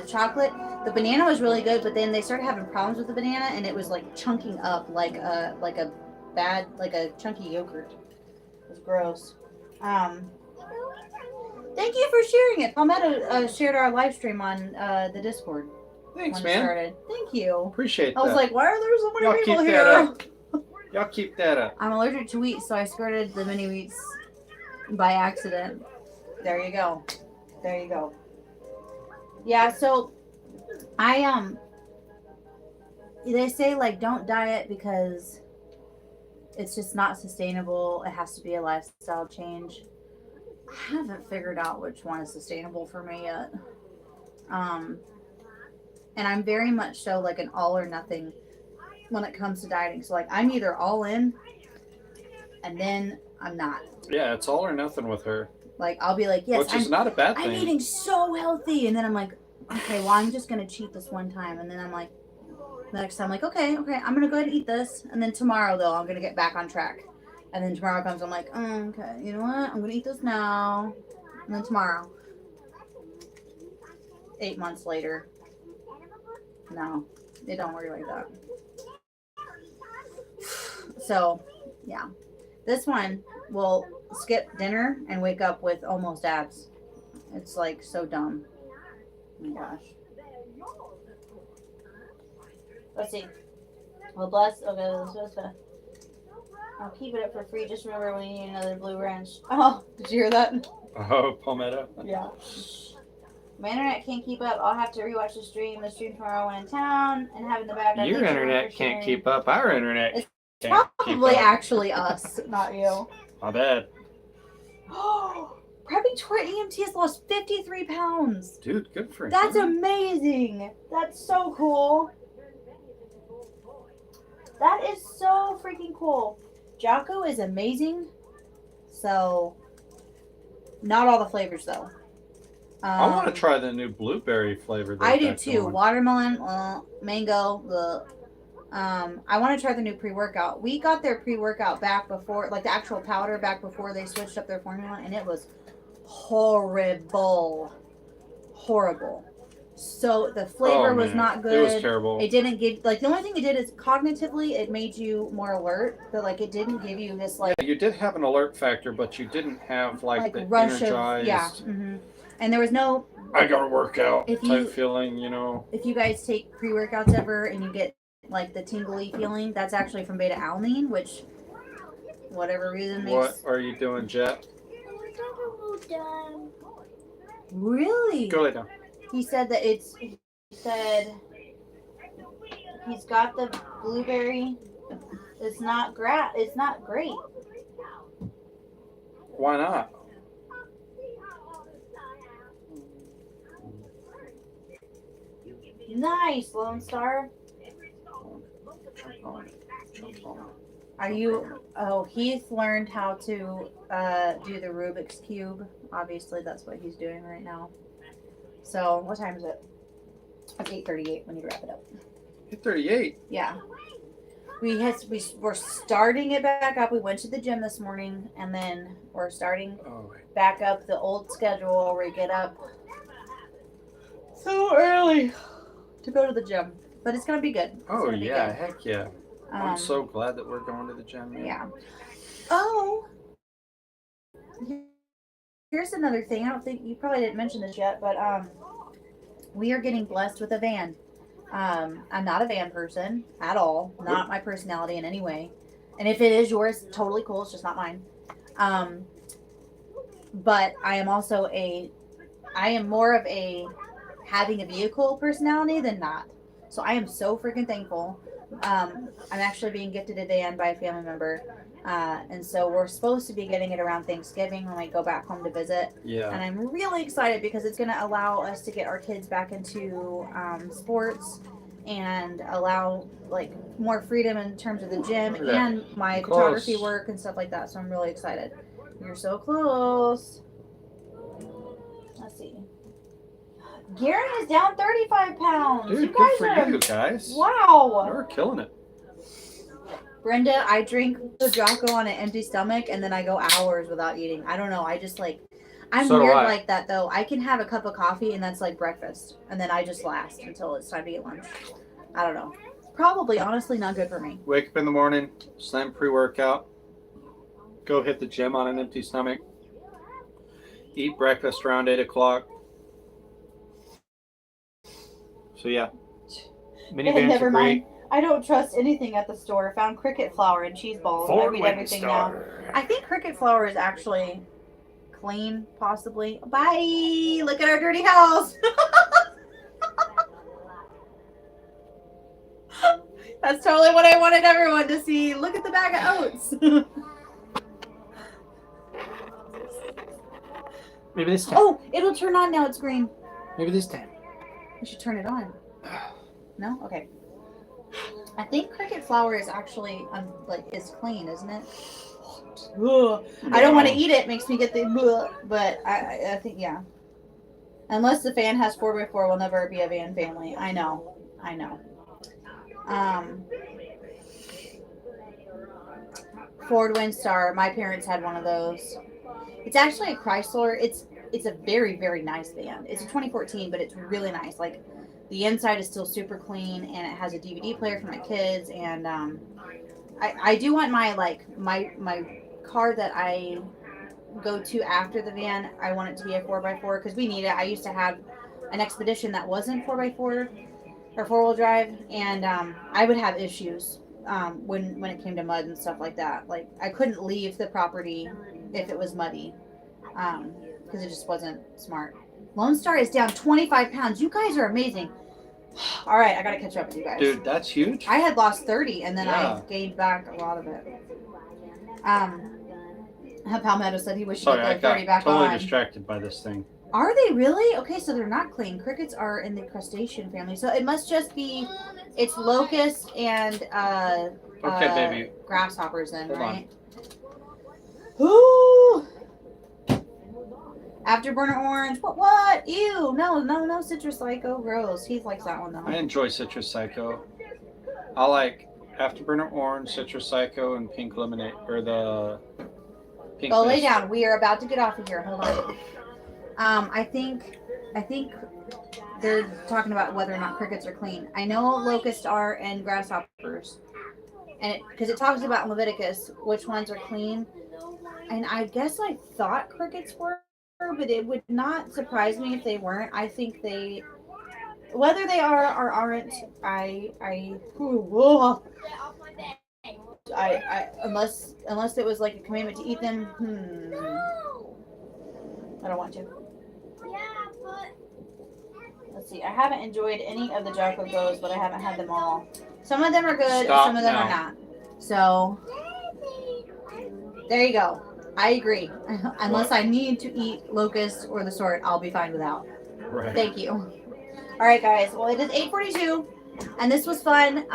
chocolate. The banana was really good, but then they started having problems with the banana, and it was like chunking up like a chunky yogurt. It was gross. Thank you for sharing it. Palmetto shared our live stream on the Discord. Thanks, when it man. started. Thank you. Appreciate that. I was like, why are there so many Y'all people keep here? that up. Y'all keep that up. I'm allergic to wheat, so I squirted the mini wheats by accident. There you go. There you go. Yeah, so they say like don't diet because it's just not sustainable. It has to be a lifestyle change. I haven't figured out which one is sustainable for me yet. And I'm very much so like an all or nothing when it comes to dieting. So like I'm either all in and then I'm not. Yeah, it's all or nothing with her. Like, I'll be like, yes, Which is not a bad thing. I'm eating so healthy. And then I'm like, okay, well, I'm just going to cheat this one time. And then I'm like, the next time, like, okay, I'm going to go ahead and eat this. And then tomorrow, though, I'm going to get back on track. And then tomorrow comes, I'm like, okay, you know what? I'm going to eat this now. And then tomorrow. 8 months later. No, it don't work like that. So, yeah. This one will skip dinner and wake up with almost abs. It's like so dumb. Oh my gosh. Let's see. Well, bless. Okay, I'll keep it up for free. Just remember when you need another blue wrench. Oh, did you hear that? Oh, Palmetto. Yeah. My internet can't keep up. I'll have to rewatch the stream. The stream tomorrow when in town and have it in the background. Your internet can't keep up. Our internet It's can't probably keep up. actually us, not you. My bad. Oh, Prepping Torah EMT has lost 53 pounds. Dude, good for him. That's amazing. That's so cool. That is so freaking cool. Jocko is amazing. So, not all the flavors though. I want to try the new blueberry flavor. I do too. Watermelon, mango. I want to try the new pre-workout. We got their pre-workout back before, like the actual powder back before they switched up their formula, and it was horrible. So the flavor was not good. It was terrible. It didn't give, like, the only thing it did is cognitively it made you more alert, but like it didn't give you this like. Yeah, you did have an alert factor, but you didn't have like the rush energized. of, yeah. Mm-hmm. And there was no. I gotta work out If type you- feeling, you know. If you guys take pre-workouts ever and you get like the tingly feeling, that's actually from beta alanine, which whatever reason makes. What are you doing, Jet? Really? Go lay down. He said that he said he's got the blueberry. It's not it's not great. Why not? Nice, Lone Star. Jump on it. Jump on it. Are you? Oh, Heath learned how to do the Rubik's Cube. Obviously, that's what he's doing right now. So, what time is it? It's 8:38. We need to wrap it up. 8:38. Yeah. We're starting it back up. We went to the gym this morning, and then we're starting back up the old schedule where we get up so early to go to the gym. But it's gonna be good. Oh yeah, heck yeah. I'm so glad that we're going to the gym. Man. Yeah. Oh. Here's another thing. I don't think you probably didn't mention this yet, but we are getting blessed with a van. I'm not a van person at all. Not my personality in any way. And if it is yours, totally cool. It's just not mine. But I am also I am more of a having a vehicle personality than not. So I am so freaking thankful. I'm actually being gifted a van by a family member. And so we're supposed to be getting it around Thanksgiving when we go back home to visit. Yeah. And I'm really excited because it's going to allow us to get our kids back into sports and allow like more freedom in terms of the gym and my photography work and stuff like that. So I'm really excited. You're so close. Let's see. Garen is down 35 pounds. Dude, you good guys for are, you guys. Wow. You're killing it. Brenda, I drink the Jocko on an empty stomach and then I go hours without eating. I don't know. I just like, I'm So do weird I. like that though. I can have a cup of coffee and that's like breakfast. And then I just last until it's time to get lunch. I don't know. Probably, honestly, not good for me. Wake up in the morning, slam pre-workout, go hit the gym on an empty stomach, eat breakfast around 8 o'clock. So yeah, minivans Never are mind. great. I don't trust anything at the store. Found cricket flour and cheese balls. I read everything now. I think cricket flour is actually clean, possibly. Bye. Look at our dirty house. That's totally what I wanted everyone to see. Look at the bag of oats. Maybe this time. Oh, it'll turn on now. It's green. Maybe this time. You should turn it on. No? Okay. I think cricket flour is actually is clean, isn't it? Ugh. I don't want to eat it. Makes me get the ugh. But I think, yeah. Unless the fan has 4x4, we'll never be a van family. I know. Ford Windstar. My parents had one of those. It's actually a Chrysler. It's a very, very nice van. It's a 2014, but it's really nice. Like, the inside is still super clean, and it has a DVD player for my kids. And I do want my car that I go to after the van. I want it to be a 4x4 because we need it. I used to have an Expedition that wasn't 4x4 or 4-wheel drive, and I would have issues when it came to mud and stuff like that. Like, I couldn't leave the property if it was muddy because it just wasn't smart. Lone Star is down 25 pounds. You guys are amazing. All right, I gotta catch up with you guys. Dude, that's huge. I had lost 30, and then Yeah. I gained back a lot of it. Palmetto said he wished he Sorry, could I put 30 got back totally on. distracted by this thing. Are they really? Okay, so they're not clean. Crickets are in the crustacean family, so it must just be it's locusts and Okay, baby. grasshoppers then, Hold right? Ooh. Afterburner orange. What? Ew. No, Citrus Psycho. Gross. Heath likes that one though. I enjoy Citrus Psycho. I like Afterburner Orange, Citrus Psycho, and Pink Lemonade, or the Pink Go lay Mist. down. We are about to get off of here. Hold on. I think they're talking about whether or not crickets are clean. I know locusts are and grasshoppers, and because it talks about in Leviticus which ones are clean, and I guess I thought crickets were, but it would not surprise me if they weren't. I think they, whether they are or aren't, unless it was like a commandment to eat them. I don't want to. Let's see. I haven't enjoyed any of the Jocko Goes, but I haven't had them all. Some of them are good, Stop some of them now. are not. So there you go. I agree. Unless I need to eat locusts or the sort, I'll be fine without. Right. Thank you. All right, guys. Well, it is 8:42, and this was fun.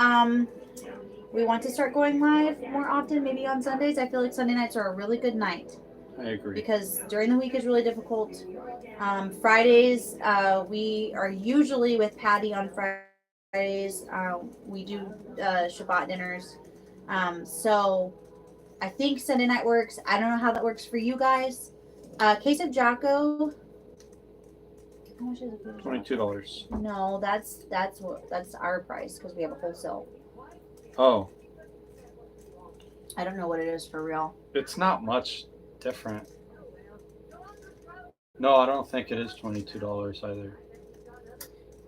We want to start going live more often, maybe on Sundays. I feel like Sunday nights are a really good night I agree. because during the week is really difficult. Fridays, we are usually with Patty on Fridays. We do Shabbat dinners. So I think Sunday night works. I don't know how that works for you guys. Case of Jocko. How much is it? $22. No, that's our price because we have a wholesale. Oh, I don't know what it is for real. it's not much different. No, I don't think it is $22 either.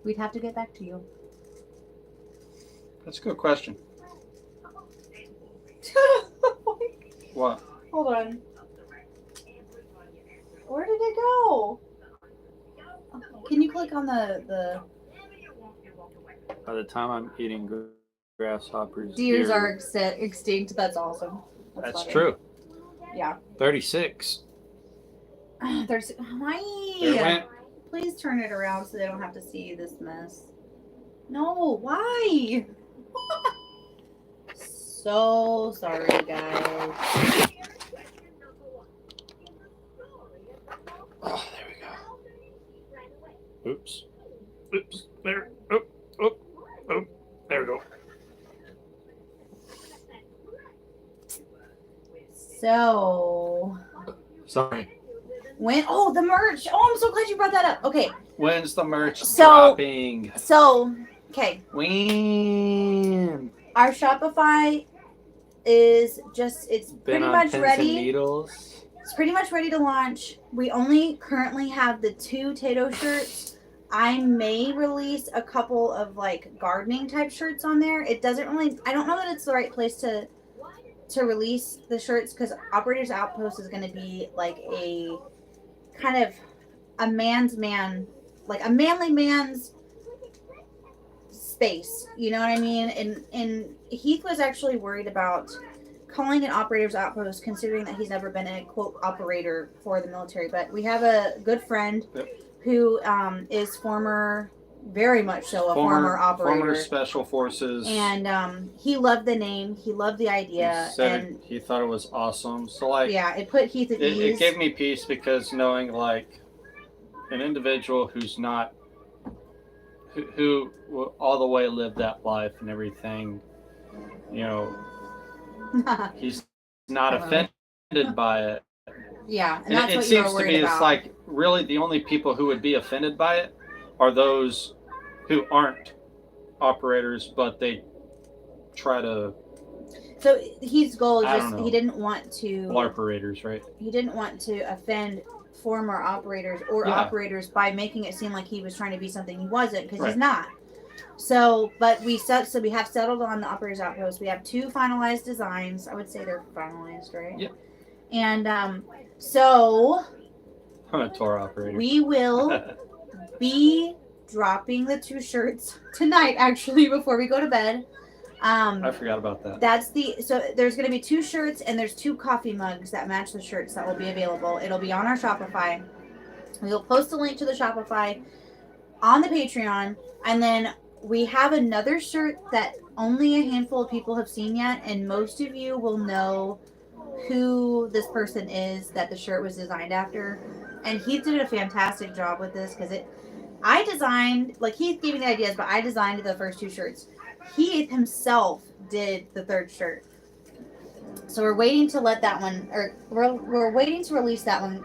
We'd have to get back to you. That's a good question. What? Hold on. Where did it go? Can you click on the By the time I'm eating grasshoppers, deers are extinct? That's awesome. That's funny. true. Yeah. 36. There's There it why? went. Please turn it around so they don't have to see this mess. No, why? So sorry, guys. Oh, there we go. Oops. There. Oh. There we go. So Sorry. when the merch. Oh, I'm so glad you brought that up. Okay. When's the merch So- dropping? So okay. When? Our Shopify is it's Been pretty on much pins ready. and needles. It's pretty much ready to launch. We only currently have the 2 Tato shirts. I may release a couple of like gardening type shirts on there. It doesn't really, I don't know that it's the right place to release the shirts because Operator's Outpost is going to be like a kind of a man's man, like a manly man's space. You know what I mean? And Heath was actually worried about calling it Operator's Outpost, considering that he's never been a quote operator for the military. But we have a good friend Yep. who is former very much so a former operator. Former special forces. And he loved the name. He loved the idea. And he thought it was awesome. So like, yeah, it put Heath at ease. It gave me peace because knowing like an individual who's not who all the way lived that life and everything, you know, he's not offended by it. Yeah, and And that's it what you seems were to worried me about. it's like really the only people who would be offended by it are those who aren't operators, but they try to. So his goal is I just don't know. he didn't want to. Operators, right? He didn't want to offend former operators or operators by making it seem like he was trying to be something he wasn't, because he's not. So, but we have settled on the operators outpost. We have 2 finalized designs. I would say they're finalized, right? Yep. And so I'm a Torah operator. we will be dropping the 2 shirts tonight, actually, before we go to bed. I forgot about that. So there's going to be 2 shirts and there's 2 coffee mugs that match the shirts that will be available. It'll be on our Shopify. We'll post a link to the Shopify on the Patreon, and then we have another shirt that only a handful of people have seen yet, and most of you will know who this person is that the shirt was designed after. And he did a fantastic job with this because I designed, like, he gave me the ideas, but I designed the first 2 shirts. He himself did the 3rd shirt. So we're waiting to let that one, or we're waiting to release that one.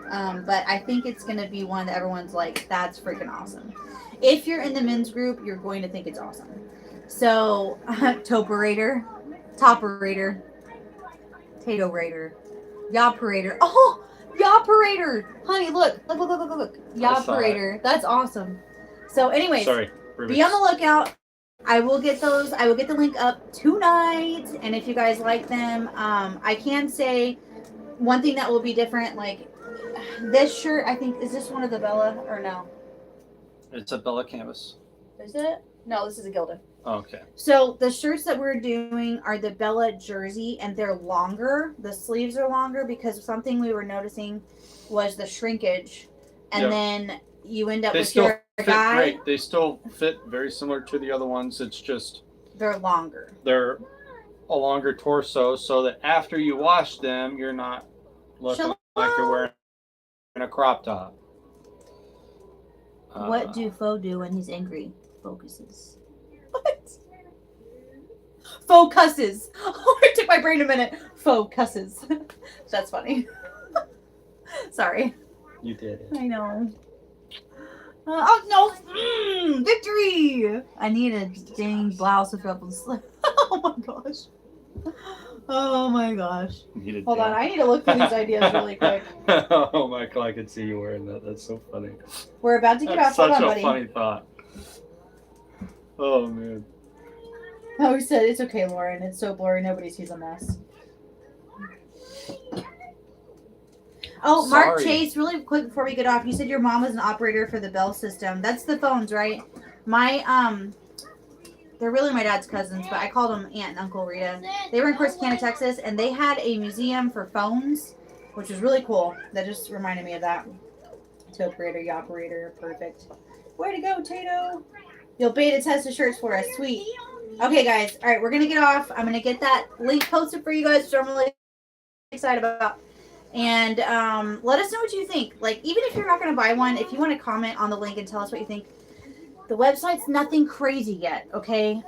But I think it's going to be one that everyone's like, that's freaking awesome. If you're in the men's group, you're going to think it's awesome. So, Toperator, Toperator, Tato-rator, Yoperator. Oh, Yoperator! Honey, look. Yoperator. That's awesome. So anyways, Sorry, be on the lookout. I will get those. I will get the link up tonight. And if you guys like them, I can say one thing that will be different, like this shirt, I think, is this one of the Bella or no? It's a Bella canvas. Is it? No, this is a Gilda. Oh, okay. So the shirts that we're doing are the Bella jersey, and they're longer. The sleeves are longer because something we were noticing was the shrinkage, and then you end up with your guy. Great. They still fit very similar to the other ones. It's just they're longer. They're a longer torso, so that after you wash them, you're not looking like you're wearing a crop top. What do Fo do when he's angry? Focuses. What? Fo cusses. Oh, it took my brain a minute. Fo cusses. That's funny. Sorry. You did it. I know. Oh no! Victory! I need a dang blouse with ruffles. Oh my gosh. Oh my gosh. Hold on, I need to look through these ideas really quick. Oh Michael, I could see you wearing that. That's so funny. We're about to get off. Such Hold on, a buddy. funny thought. Oh man. Oh, he said it's okay, Lauren. It's so blurry, nobody sees a mess. Oh, Mark Chase, really quick before we get off, you said your mom was an operator for the Bell system. That's the phones, right? They're really my dad's cousins, but I called them Aunt and Uncle Rita. They were in Corsicana, Texas, and they had a museum for phones, which was really cool. That just reminded me of that. Operator, operator, perfect. Way to go, Tato. You'll beta test the shirts for us. Sweet. Okay, guys. All right, we're going to get off. I'm going to get that link posted for you guys, which I'm really excited about. And let us know what you think. Like, even if you're not going to buy one, if you want to comment on the link and tell us what you think. The website's nothing crazy yet, okay?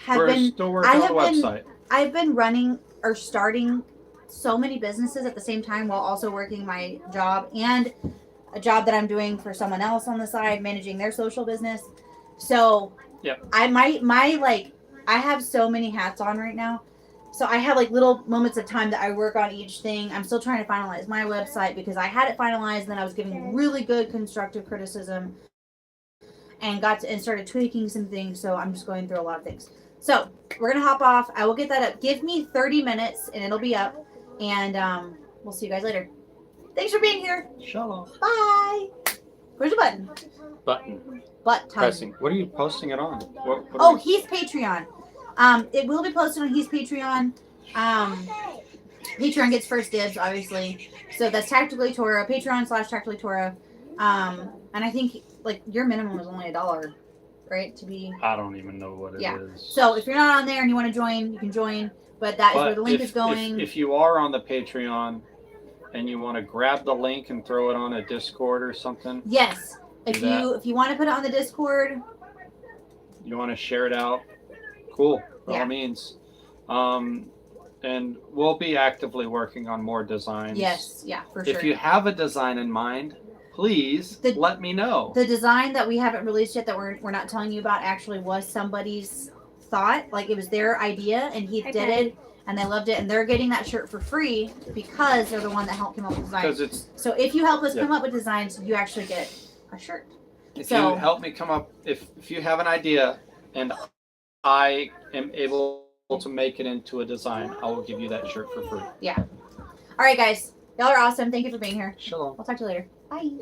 We're still working on the website. I've been running or starting so many businesses at the same time while also working my job and a job that I'm doing for someone else on the side, managing their social business. So I have so many hats on right now. So I have like little moments of time that I work on each thing. I'm still trying to finalize my website because I had it finalized and then I was giving really good constructive criticism and started tweaking some things. So I'm just going through a lot of things. So we're going to hop off. I will get that up. Give me 30 minutes and it'll be up. And we'll see you guys later. Thanks for being here. Shalom. Bye. Where's the button? Butt time. Pressing. What are you posting it on? He's Patreon. It will be posted on his Patreon. Patreon gets first dibs, obviously. So that's Tactically Torah. Patreon/Tactically Torah. And I think like your minimum is only $1. right? To be. I don't even know what it is. Yeah. So if you're not on there and you want to join, you can join. But that is where the link is going. If you are on the Patreon and you want to grab the link and throw it on a Discord or something. Yes. If you want to put it on the Discord. You want to share it out. Cool. By Yeah. all means. And we'll be actively working on more designs. Yes. Yeah, for sure. If you have a design in mind, please let me know. The design that we haven't released yet that we're not telling you about actually was somebody's thought. Like it was their idea and he did it and they loved it and they're getting that shirt for free because they're the one that helped come up with designs. So if you help us come up with designs, you actually get a shirt. If you help me come up, if you have an idea and I am able to make it into a design, I will give you that shirt for free. Yeah. All right, guys. Y'all are awesome. Thank you for being here. Shalom. We'll talk to you later. Bye.